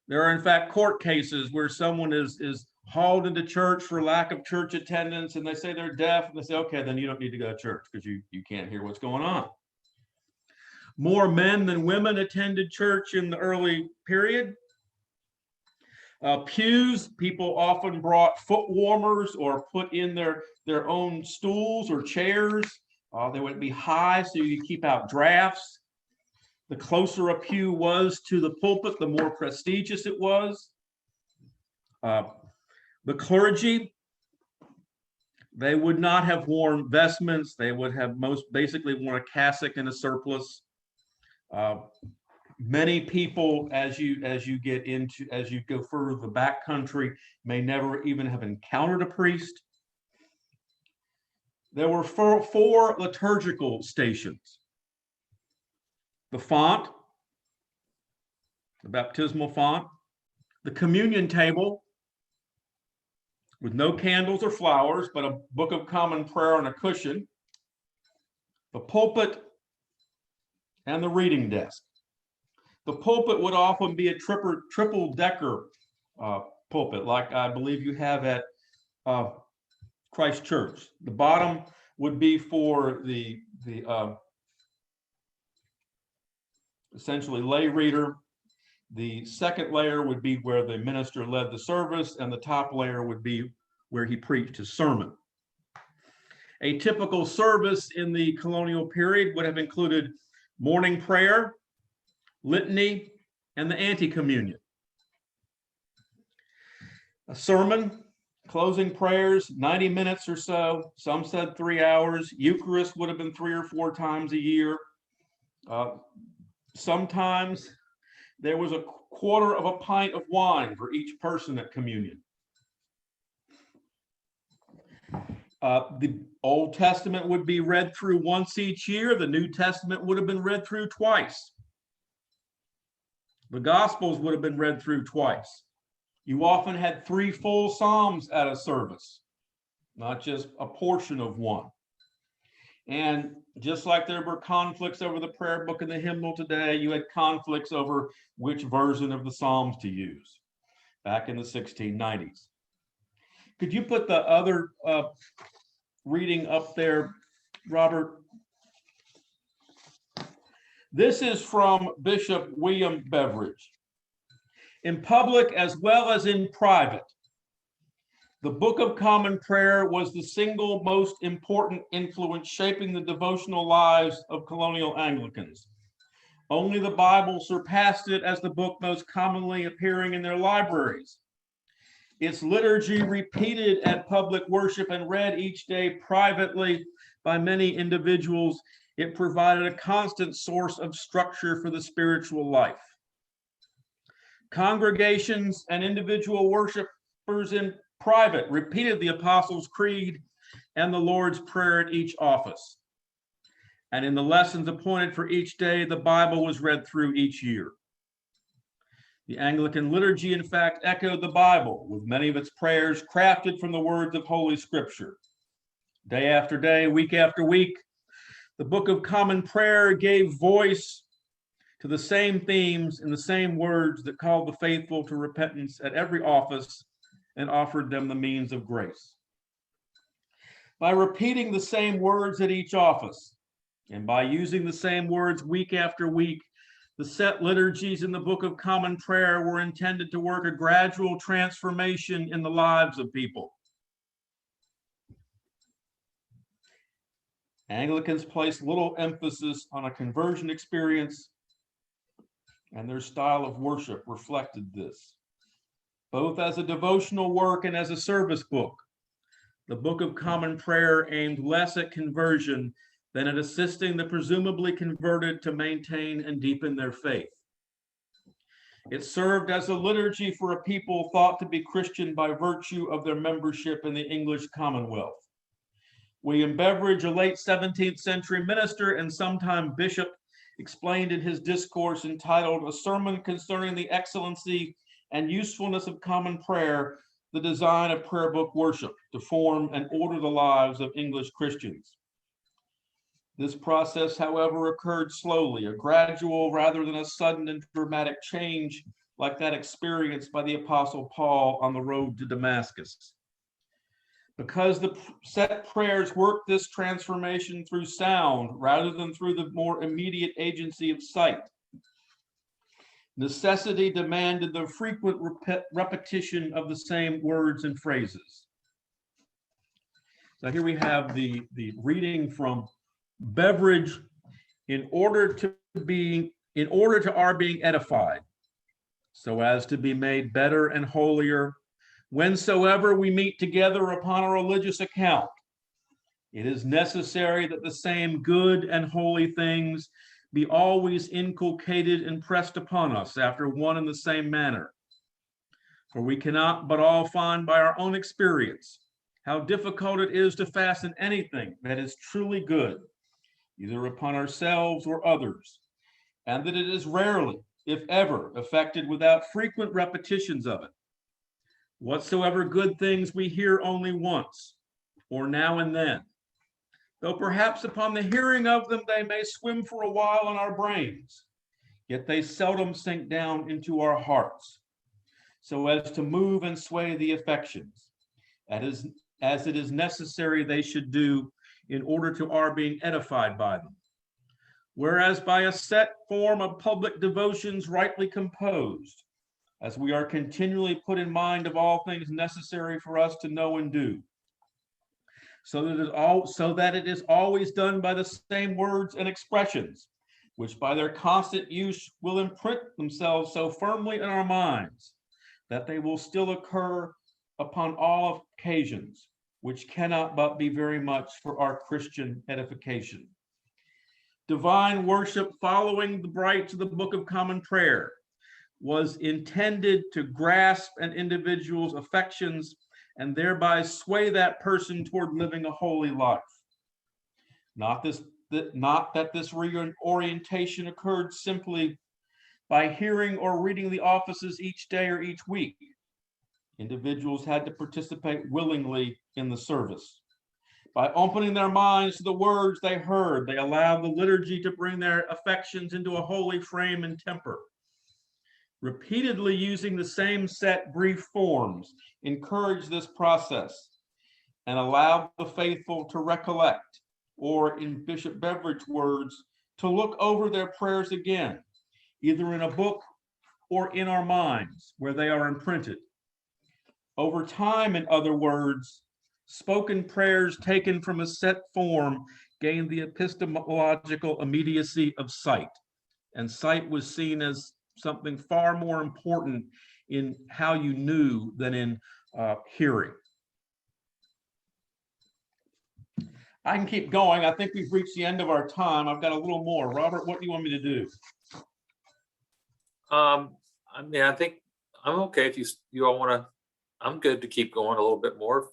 There are, in fact, court cases where someone is hauled into church for lack of church attendance, and they say they're deaf, and they say, okay, then you don't need to go to church because you can't hear what's going on. More men than women attended church in the early period. Pews, people often brought foot warmers or put in their own stools or chairs. They would be high so you could keep out drafts. The closer a pew was to the pulpit, the more prestigious it was. The clergy, they would not have worn vestments. They would have most basically worn a cassock and a surplice. Many people, as you go further the back country, may never even have encountered a priest. There were four liturgical stations. The font, the baptismal font, the communion table with no candles or flowers, but a book of common prayer on a cushion, the pulpit, and the reading desk. The pulpit would often be a triple-decker pulpit, like I believe you have at Christ Church. The bottom would be for the essentially lay reader. The second layer would be where the minister led the service, and the top layer would be where he preached his sermon. A typical service in the colonial period would have included morning prayer, litany, and the ante-communion. A sermon, closing prayers, 90 minutes or so. Some said 3 hours. Eucharist would have been 3 or 4 times a year. Sometimes there was a quarter of a pint of wine for each person at communion. The Old Testament would be read through once each year. The New Testament would have been read through twice. The Gospels would have been read through twice. You often had 3 full Psalms at a service, not just a portion of one. And just like there were conflicts over the prayer book and the hymnal today, you had conflicts over which version of the Psalms to use back in the 1690s. Could you put the other reading up there, Robert? This is from Bishop William Beveridge. In public as well as in private, the Book of Common Prayer was the single most important influence shaping the devotional lives of colonial Anglicans. Only the Bible surpassed it as the book most commonly appearing in their libraries. Its liturgy, repeated at public worship and read each day privately by many individuals, it provided a constant source of structure for the spiritual life. Congregations and individual worshipers in private repeated the Apostles' Creed and the Lord's Prayer at each office. And in the lessons appointed for each day, the Bible was read through each year. The Anglican liturgy, in fact, echoed the Bible, with many of its prayers crafted from the words of Holy Scripture. Day after day, week after week, the Book of Common Prayer gave voice to the same themes and the same words that called the faithful to repentance at every office and offered them the means of grace. By repeating the same words at each office, and by using the same words week after week, the set liturgies in the Book of Common Prayer were intended to work a gradual transformation in the lives of people. Anglicans placed little emphasis on a conversion experience, and their style of worship reflected this. Both as a devotional work and as a service book, the Book of Common Prayer aimed less at conversion than at assisting the presumably converted to maintain and deepen their faith. It served as a liturgy for a people thought to be Christian by virtue of their membership in the English Commonwealth. William Beveridge, a late 17th century minister and sometime bishop, explained in his discourse entitled "A Sermon Concerning the Excellency and Usefulness of Common Prayer, the Design of Prayer Book Worship to Form and Order the Lives of English Christians." This process, however, occurred slowly, a gradual rather than a sudden and dramatic change like that experienced by the Apostle Paul on the road to Damascus. Because the set prayers worked this transformation through sound rather than through the more immediate agency of sight, necessity demanded the frequent repetition of the same words and phrases. So here we have the reading from Beveridge. In order to our being edified, so as to be made better and holier, whensoever we meet together upon a religious account, it is necessary that the same good and holy things be always inculcated and pressed upon us after one and the same manner. For we cannot but all find by our own experience how difficult it is to fasten anything that is truly good, either upon ourselves or others, and that it is rarely, if ever, effected without frequent repetitions of it. Whatsoever good things we hear only once, or now and then, though perhaps upon the hearing of them they may swim for a while in our brains, yet they seldom sink down into our hearts. so as to move and sway the affections, as it is necessary they should do in order to our being edified by them. Whereas by a set form of public devotions rightly composed, as we are continually put in mind of all things necessary for us to know and do, so that it is always done by the same words and expressions, which by their constant use will imprint themselves so firmly in our minds that they will still occur upon all occasions, which cannot but be very much for our Christian edification. Divine worship following the rites of the Book of Common Prayer was intended to grasp an individual's affections and thereby sway that person toward living a holy life. Not that this reorientation occurred simply by hearing or reading the offices each day or each week. Individuals had to participate willingly in the service. By opening their minds to the words they heard, they allowed the liturgy to bring their affections into a holy frame and temper. Repeatedly using the same set brief forms encouraged this process and allowed the faithful to recollect, or in Bishop Beveridge's words, to look over their prayers again, either in a book or in our minds where they are imprinted. Over time, in other words, spoken prayers taken from a set form gained the epistemological immediacy of sight, and sight was seen as something far more important in how you knew than in hearing. I can keep going. I think we've reached the end of our time. I've got a little more. Robert, what do you want me to do? I mean, I think I'm okay if you all want to. I'm good to keep going a little bit more.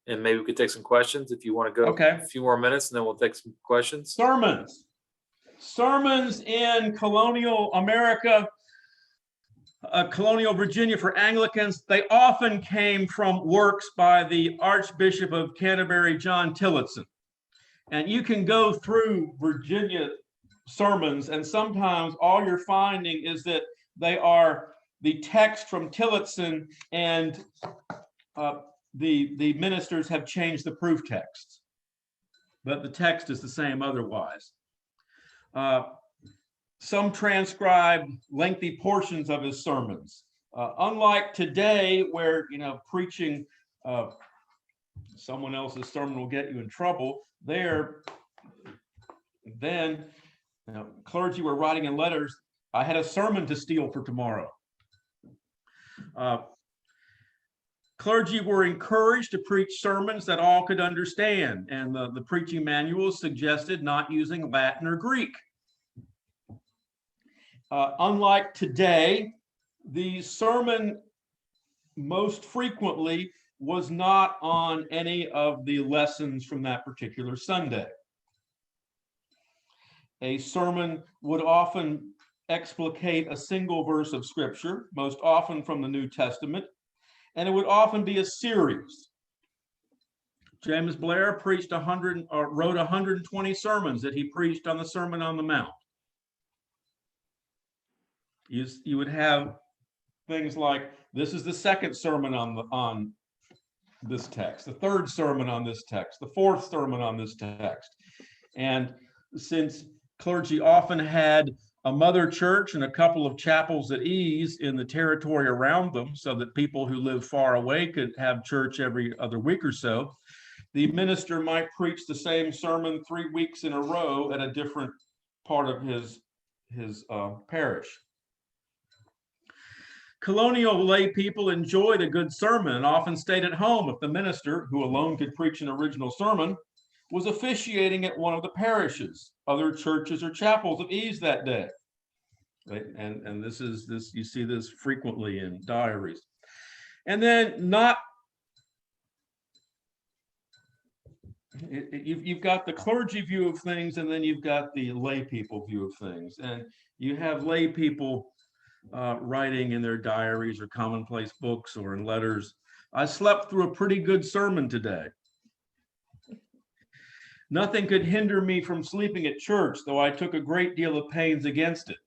And maybe we could take some questions if you want to go Okay. a few more minutes, and then we'll take some questions. Sermons in colonial America, colonial Virginia for Anglicans, they often came from works by the Archbishop of Canterbury, John Tillotson. And you can go through Virginia sermons, and sometimes all you're finding is that they are the text from Tillotson, and the ministers have changed the proof text, but the text is the same otherwise. Some transcribe lengthy portions of his sermons. Unlike today, where preaching someone else's sermon will get you in trouble, then clergy were writing in letters, "I had a sermon to steal for tomorrow." Clergy were encouraged to preach sermons that all could understand, and the preaching manuals suggested not using Latin or Greek. Unlike today, the sermon most frequently was not on any of the lessons from that particular Sunday. A sermon would often explicate a single verse of scripture, most often from the New Testament, and it would often be a series. James Blair wrote 120 sermons that he preached on the Sermon on the Mount. You would have things like, this is the second sermon on this text, the third sermon on this text, the fourth sermon on this text. And since clergy often had a mother church and a couple of chapels at ease in the territory around them, so that people who live far away could have church every other week or so, the minister might preach the same sermon 3 weeks in a row at a different part of his parish. Colonial lay people enjoyed a good sermon and often stayed at home if the minister, who alone could preach an original sermon, was officiating at one of the parishes, other churches or chapels of ease that day. Right? And this you see this frequently in diaries. And then you've got the clergy view of things, and then you've got the lay people view of things. And you have lay people writing in their diaries or commonplace books or in letters, "I slept through a pretty good sermon today. Nothing could hinder me from sleeping at church, though I took a great deal of pains against it."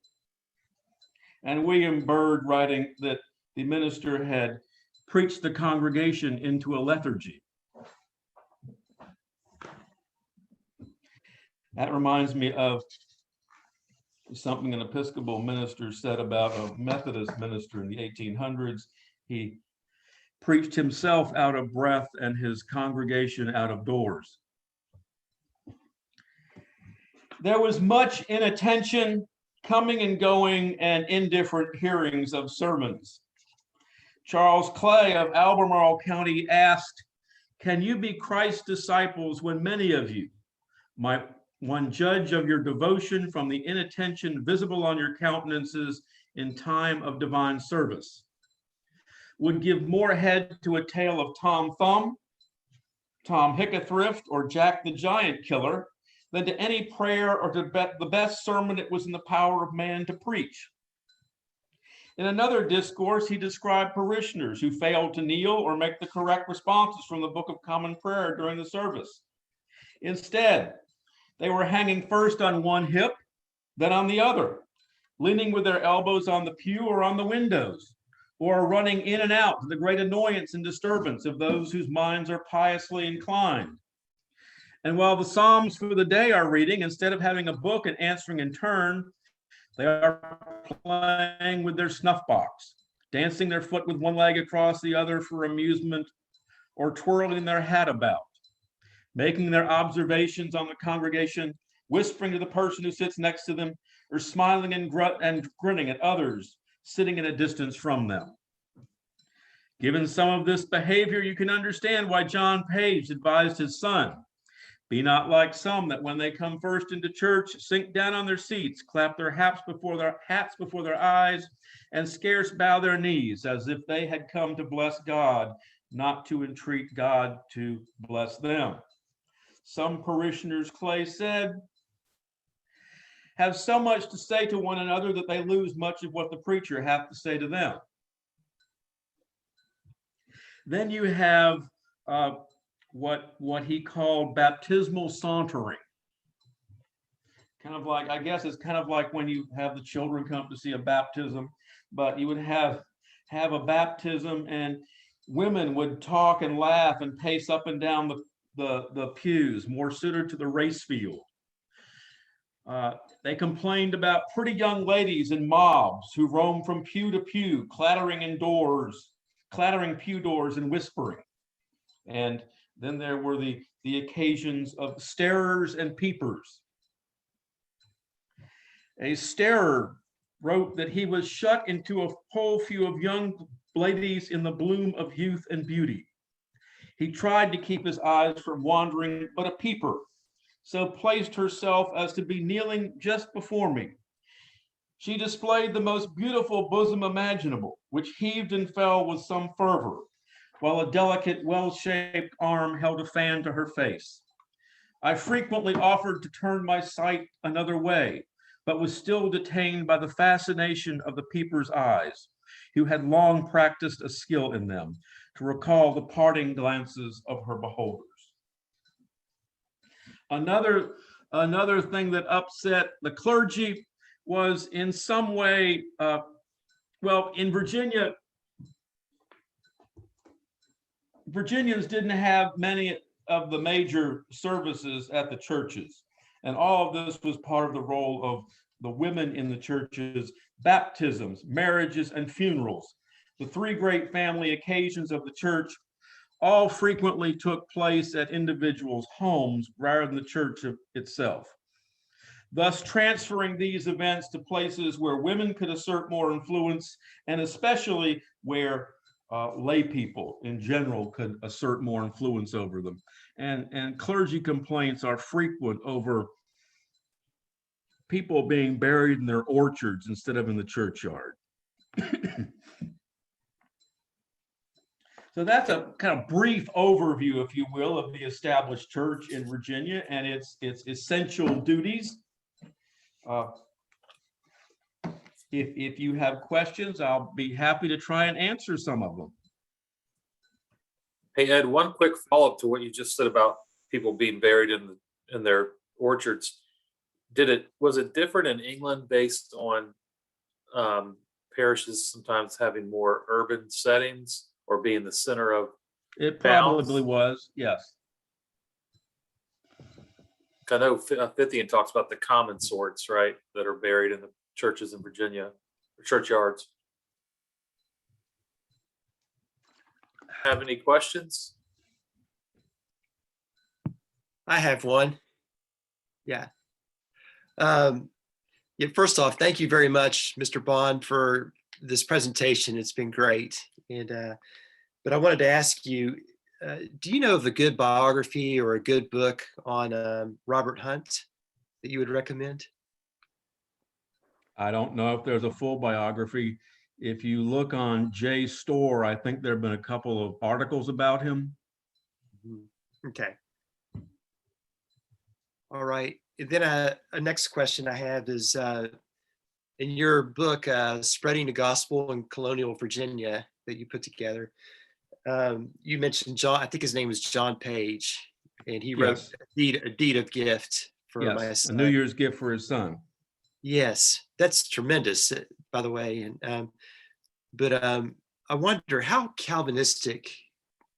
And William Byrd writing that the minister had preached the congregation into a lethargy. That reminds me of something an Episcopal minister said about a Methodist minister in the 1800s. He preached himself out of breath and his congregation out of doors. There was much inattention, coming and going, and indifferent hearings of sermons. Charles Clay of Albemarle County asked, "Can you be Christ's disciples when many of you might one judge of your devotion from the inattention visible on your countenances in time of divine service, would give more head to a tale of Tom Thumb, Tom Hickathrift, or Jack the Giant Killer than to any prayer or to the best sermon it was in the power of man to preach?" In another discourse, he described parishioners who failed to kneel or make the correct responses from the Book of Common Prayer during the service. Instead, they were hanging first on one hip, then on the other, leaning with their elbows on the pew or on the windows, or running in and out to the great annoyance and disturbance of those whose minds are piously inclined. And while the Psalms for the day are reading, instead of having a book and answering in turn, they are playing with their snuff box, dancing their foot with one leg across the other for amusement, or twirling their hat about, making their observations on the congregation, whispering to the person who sits next to them, or smiling and grinning at others sitting at a distance from them. Given some of this behavior, you can understand why John Page advised his son, "Be not like some that when they come first into church, sink down on their seats, clap their hats before their eyes, and scarce bow their knees, as if they had come to bless God, not to entreat God to bless them." Some parishioners, Clay said, have so much to say to one another that they lose much of what the preacher hath to say to them. Then you have what he called baptismal sauntering. Kind of like, I guess it's kind of like when you have the children come to see a baptism, but you would have a baptism and women would talk and laugh and pace up and down the pews, more suited to the race field. They complained about pretty young ladies in mobs who roam from pew to pew, clattering pew doors and whispering. And then there were the occasions of starers and peepers. A starer wrote that he was shut into a whole few of young ladies in the bloom of youth and beauty. He tried to keep his eyes from wandering, but a peeper so placed herself as to be kneeling just before me. She displayed the most beautiful bosom imaginable, which heaved and fell with some fervor, while a delicate, well-shaped arm held a fan to her face. I frequently offered to turn my sight another way, but was still detained by the fascination of the peeper's eyes, who had long practiced a skill in them to recall the parting glances of her beholders. Another thing that upset the clergy was in some way, in Virginia, Virginians didn't have many of the major services at the churches. And all of this was part of the role of the women in the churches: baptisms, marriages, and funerals. The three great family occasions of the church all frequently took place at individuals' homes rather than the church itself, thus transferring these events to places where women could assert more influence, and especially where lay people in general could assert more influence over them. And clergy complaints are frequent over people being buried in their orchards instead of in the churchyard. So that's a kind of brief overview, if you will, of the established church in Virginia and its essential duties. If you have questions, I'll be happy to try and answer some of them. Hey, Ed, one quick follow-up to what you just said about people being buried in their orchards. Was it different in England based on parishes sometimes having more urban settings or being the center of It towns. probably was, yes. I know Fithian talks about the common sorts, right, that are buried in the churches in Virginia, or churchyards. Have any questions? I have one. Yeah. Yeah. First off, thank you very much, Mr. Bond, for this presentation. It's been great. And but I wanted to ask you, do you know of a good biography or a good book on Robert Hunt that you would recommend? I don't know if there's a full biography. If you look on Jay's store, I think there have been a couple of articles about him. Okay. All right. And then a next question I have is in your book, Spreading the Gospel in Colonial Virginia, that you put together, you mentioned John, I think his name was John Page, and he wrote Yes. a deed of gift for my Yes, a son. New Year's gift for his son. Yes, that's tremendous, by the way. And but I wonder how Calvinistic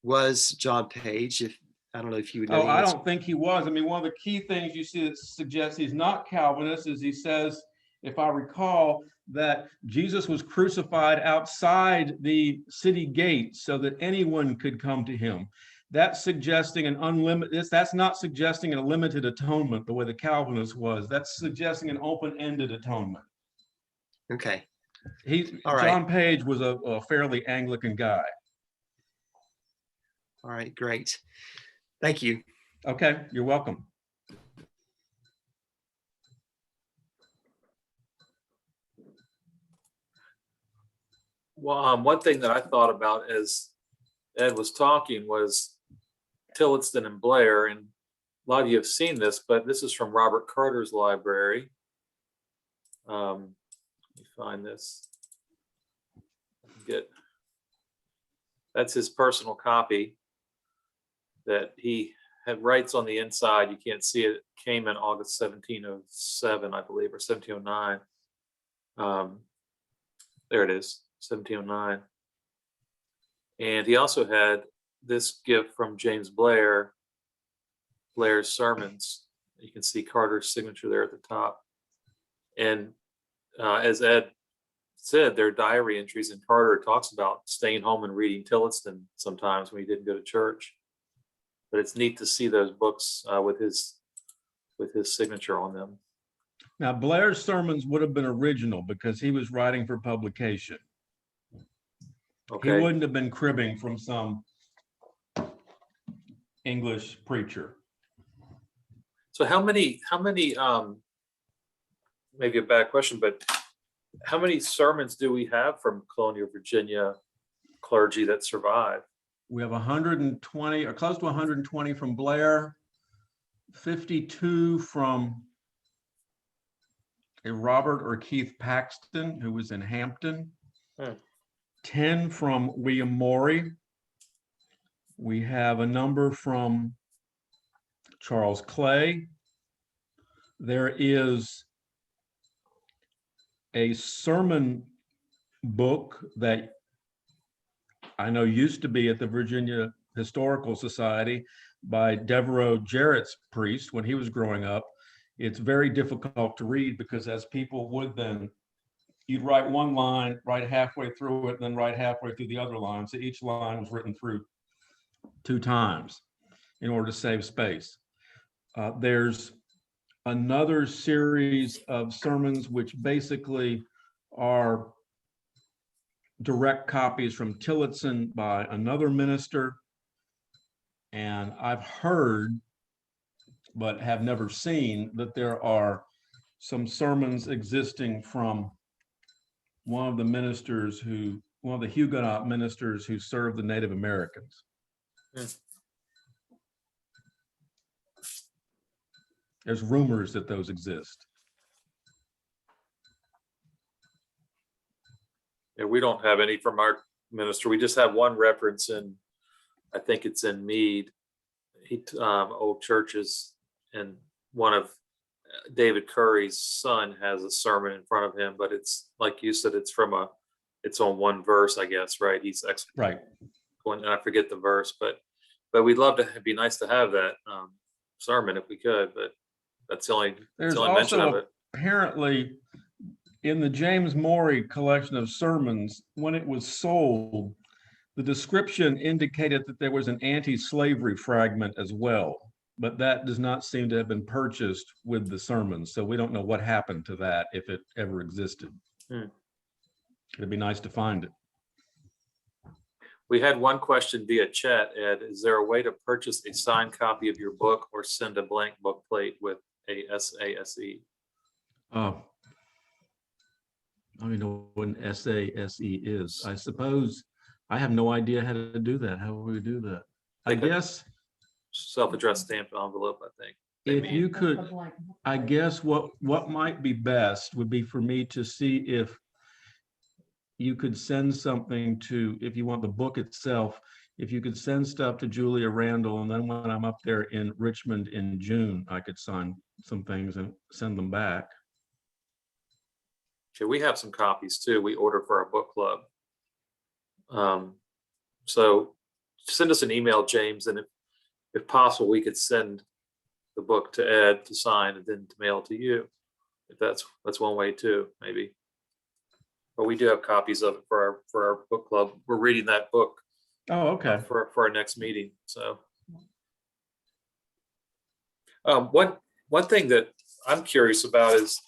was John Page. If I don't know if you would know. Oh, the I answer. don't think he was. I mean, one of the key things you see that suggests he's not Calvinist is he says, if I recall, that Jesus was crucified outside the city gates so that anyone could come to him. That's suggesting an unlimited, that's not suggesting a limited atonement the way the Calvinist was. That's suggesting an open-ended atonement. Okay. All right. John Page was a fairly Anglican guy. All right, great. Thank you. Okay, you're welcome. Well, one thing that I thought about as Ed was talking was Tillotson and Blair, and a lot of you have seen this, but this is from Robert Carter's library. Let me find this. That's his personal copy that he had writes on the inside. You can't see it. It came in August 1707, I believe, or 1709. There it is, 1709. And he also had this gift from James Blair, Blair's sermons. You can see Carter's signature there at the top. And as Ed said, their diary entries, and Carter talks about staying home and reading Tillotson sometimes when he didn't go to church. But it's neat to see those books with his signature on them. Now, Blair's sermons would have been original because he was writing for publication. Okay. He wouldn't have been cribbing from some English preacher. So how many, maybe a bad question, but how many sermons do we have from colonial Virginia clergy that survive? We have 120 or close to 120 from Blair, 52 from a Robert or Keith Paxton, who was in Hampton, 10 from William Morey. We have a number from Charles Clay. There is a sermon book that I know used to be at the Virginia Historical Society by Devereux Jarrett's priest when he was growing up. It's very difficult to read because as people would then, you'd write one line, write halfway through it, then write halfway through the other line. So each line was written through 2 times in order to save space. There's another series of sermons which basically are direct copies from Tillotson by another minister. And I've heard, but have never seen, that there are some sermons existing from one of the ministers who, one of the Huguenot ministers who served the Native Americans. There's rumors that those exist. Yeah, we don't have any from our minister. We just have one reference in, I think it's in Meade, old churches, and one of David Curry's son has a sermon in front of him, but it's like you said, it's from a it's on one verse, I guess, right? He's Right. going, and I forget the verse, but we'd love to, it'd be nice to have that sermon if we could, but that's the only There's mention of also it. apparently in the James Morey collection of sermons, when it was sold, the description indicated that there was an anti-slavery fragment as well, but that does not seem to have been purchased with the sermons. So we don't know what happened to that, if it ever existed. It'd be nice to find it. We had one question via chat, Ed. Is there a way to purchase a signed copy of your book or send a blank book plate with a SASE? Oh, I don't even know what an SASE is. I suppose I have no idea how to do that. How would we do that? I guess Self-addressed stamped envelope, I think. if Maybe. you could, I guess what might be best would be for me to see if you could send something to, if you want the book itself, if you could send stuff to Julia Randall, and then when I'm up there in Richmond in June, I could sign some things and send them back. Okay, we have some copies too. We order for our book club. So send us an email, James, and if possible, we could send the book to Ed to sign and then to mail to you. If that's one way too, maybe. But we do have copies of it for our book club. We're reading that book Oh, okay. for our next meeting. So one thing that I'm curious about is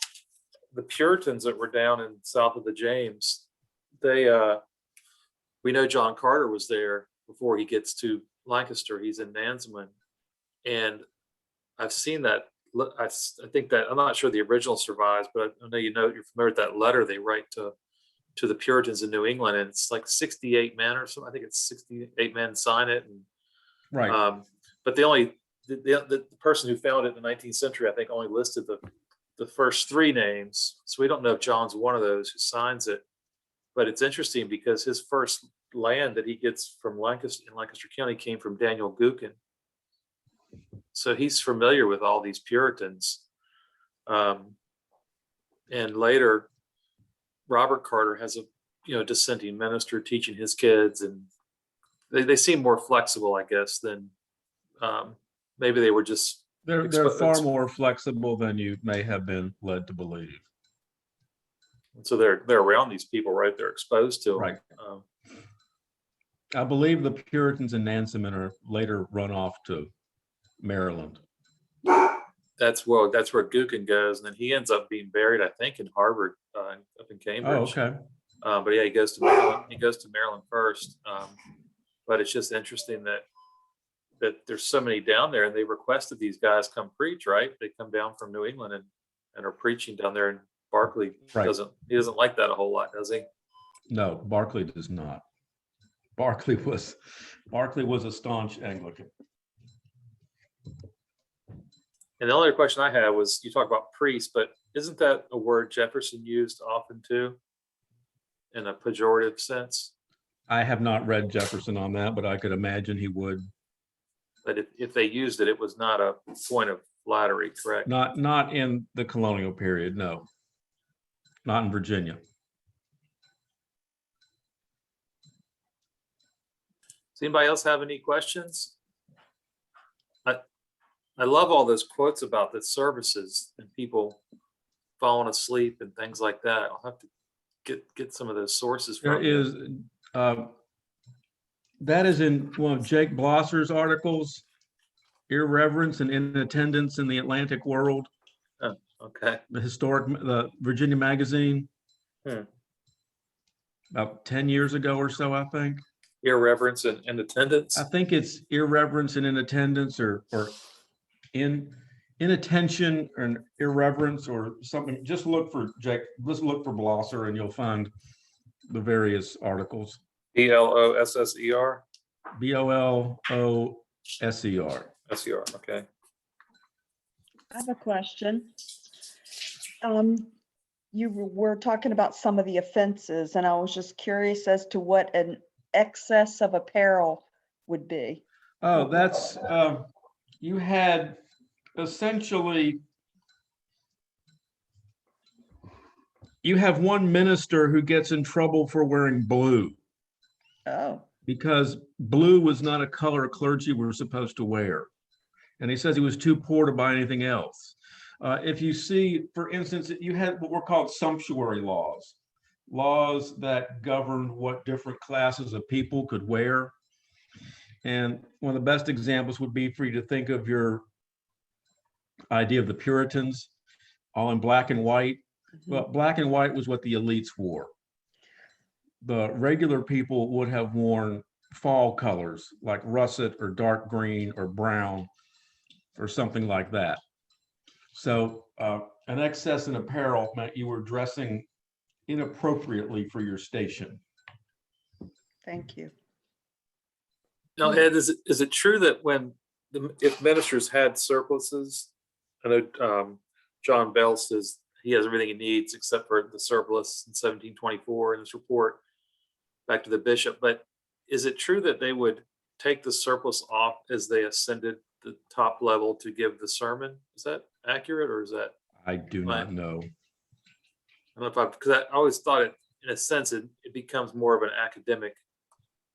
the Puritans that were down in south of the James. They we know John Carter was there before he gets to Lancaster. He's in Nansemond, and I've seen that. I think that, I'm not sure the original survives, but I know you're familiar with that letter they write to the Puritans in New England, and it's like 68 men or something. I think it's 68 men sign it, and Right. but the person who found it in the 19th century, I think, only listed the first three names, so we don't know if John's one of those who signs it. But it's interesting because his first land that he gets from Lancaster in Lancaster County came from Daniel Gookin, so he's familiar with all these Puritans. And later, Robert Carter has a dissenting minister teaching his kids, and they seem more flexible, I guess, than maybe they were just. They're far more flexible than you may have been led to believe. So they're around these people, right? They're exposed to them. Right. I believe the Puritans in Nansemond are later run off to Maryland. That's where Gookin goes, and then he ends up being buried, I think, in Harvard, up in Cambridge. Oh, okay. But yeah, he goes to Maryland. He goes to Maryland first. But it's just interesting that there's so many down there, and they requested these guys come preach. Right? They come down from New England and are preaching down there. And Barkley doesn't like that a whole lot, does he? No, Barkley does not. Barkley was a staunch Anglican. And the only question I had was, you talk about priest, but isn't that a word Jefferson used often too, in a pejorative sense? I have not read Jefferson on that, but I could imagine he would. But if they used it, it was not a point of flattery, correct? Not in the colonial period, no. Not in Virginia. Does anybody else have any questions? I love all those quotes about the services and people falling asleep and things like that. I'll have to get some of those sources from There is, that is in one of Jake Blosser's articles, Irreverence and Inattendance in the Atlantic World. Oh, okay. The Virginia Magazine. Hmm. About 10 years ago or so, I think. Irreverence and attendance. I think it's Irreverence and Inattendance, or inattention or irreverence or something. Just look for Jake. Let's look for Blosser, and you'll find the various articles. BLOSSER. BOLOSER. SER. Okay. I have a question. You were talking about some of the offenses, and I was just curious as to what an excess of apparel would be. Oh, that's, you had essentially, you have one minister who gets in trouble for wearing blue Oh, because blue was not a color clergy were supposed to wear. And he says he was too poor to buy anything else. If you see, for instance, you had what were called sumptuary laws, laws that governed what different classes of people could wear. And one of the best examples would be for you to think of your idea of the Puritans, all in black and white. Well, black and white was what the elites wore. The regular people would have worn fall colors like russet or dark green or brown or something like that. So an excess in apparel meant you were dressing inappropriately for your station. thank you. Now, Ed, is it true that if ministers had surpluses, I know John Bell says he has everything he needs except for the surplus in 1724 in his report back to the bishop, but is it true that they would take the surplus off as they ascended the top level to give the sermon? Is that accurate, or is that? I do not know. I don't know because I always thought it, in a sense, it becomes more of an academic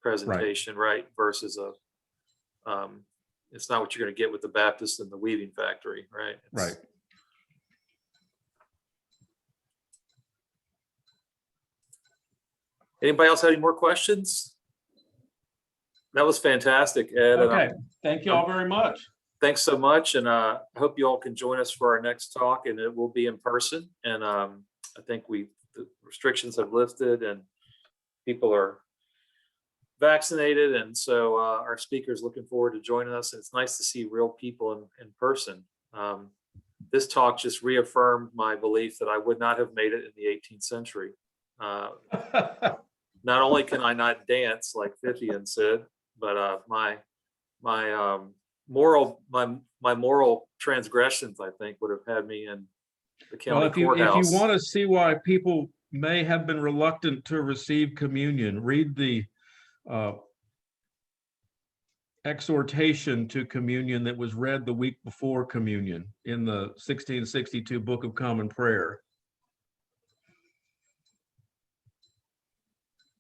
presentation, right? Versus it's not what you're going to get with the Baptist and the weaving factory, right? Right. Anybody else have any more questions? That was fantastic, Ed. Okay, thank you all very much. Thanks so much, and I hope you all can join us for our next talk, and it will be in person. And I think the restrictions have lifted, and people are vaccinated, and so our speaker's looking forward to joining us. And it's nice to see real people in person. This talk just reaffirmed my belief that I would not have made it in the 18th century. Not only can I not dance like Vivian said, but my moral transgressions, I think, would have had me in the county courthouse. If you want to see why people may have been reluctant to receive communion, read the exhortation to communion that was read the week before communion in the 1662 Book of Common Prayer.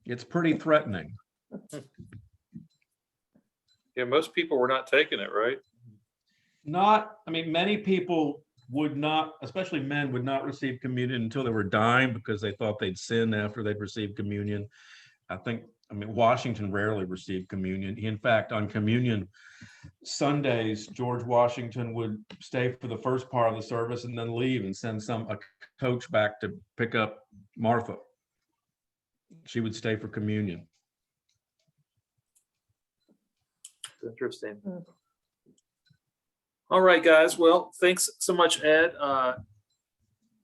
It's pretty threatening. Yeah, most people were not taking it, right? Many people would not, especially men, would not receive communion until they were dying because they thought they'd sin after they'd received communion. Washington rarely received communion. In fact, on communion Sundays, George Washington would stay for the first part of the service and then leave and send a coach back to pick up Martha. She would stay for communion. Interesting. All right, guys. Well, thanks so much, Ed.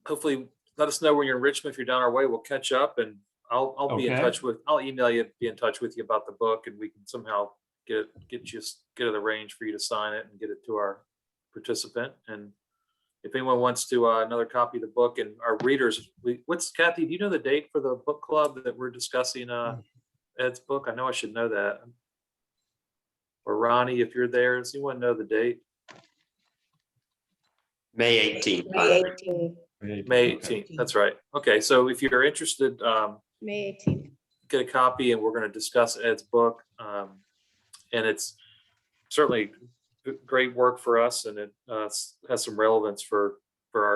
Hopefully, let us know when you're in Richmond. If you're down our way, we'll catch up, and I'll be in touch with. I'll email you, be in touch with you about the book, and we can somehow get it arranged for you to sign it and get it to our participant. And if anyone wants to another copy of the book, and our readers, Kathy? Do you know the date for the book club that we're discussing Ed's book? I know I should know that. Or Ronnie, if you're there, does anyone know the date? May 18th. May 18th. May 18th. That's right. Okay, so if you're interested, May 18th. get a copy, and we're going to discuss Ed's book. And it's certainly great work for us, and it has some relevance for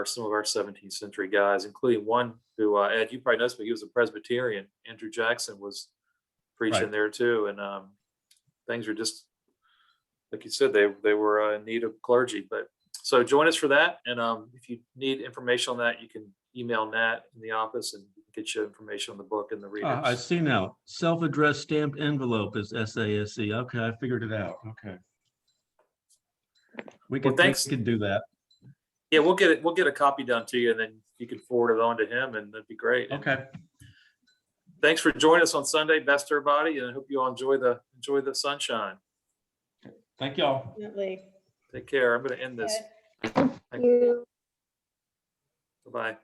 some of our 17th century guys, including one who Ed, you probably know, but he was a Presbyterian. Andrew Jackson was preaching there too, and things are just like you said, they were in need of clergy. But so join us for that, and if you need information on that, you can email Nat in the office and get you information on the book and the readers. I see now. Self-addressed stamped envelope is SASC. Okay, I figured it out. Okay. We can do that. Yeah, we'll get a copy done to you, and then you can forward it on to him, and that'd be great. Okay. Thanks for joining us on Sunday. Best to everybody, and I hope you all enjoy the sunshine. Thank y'all. Definitely. Take care. I'm going to end this. Thank you. Bye-bye.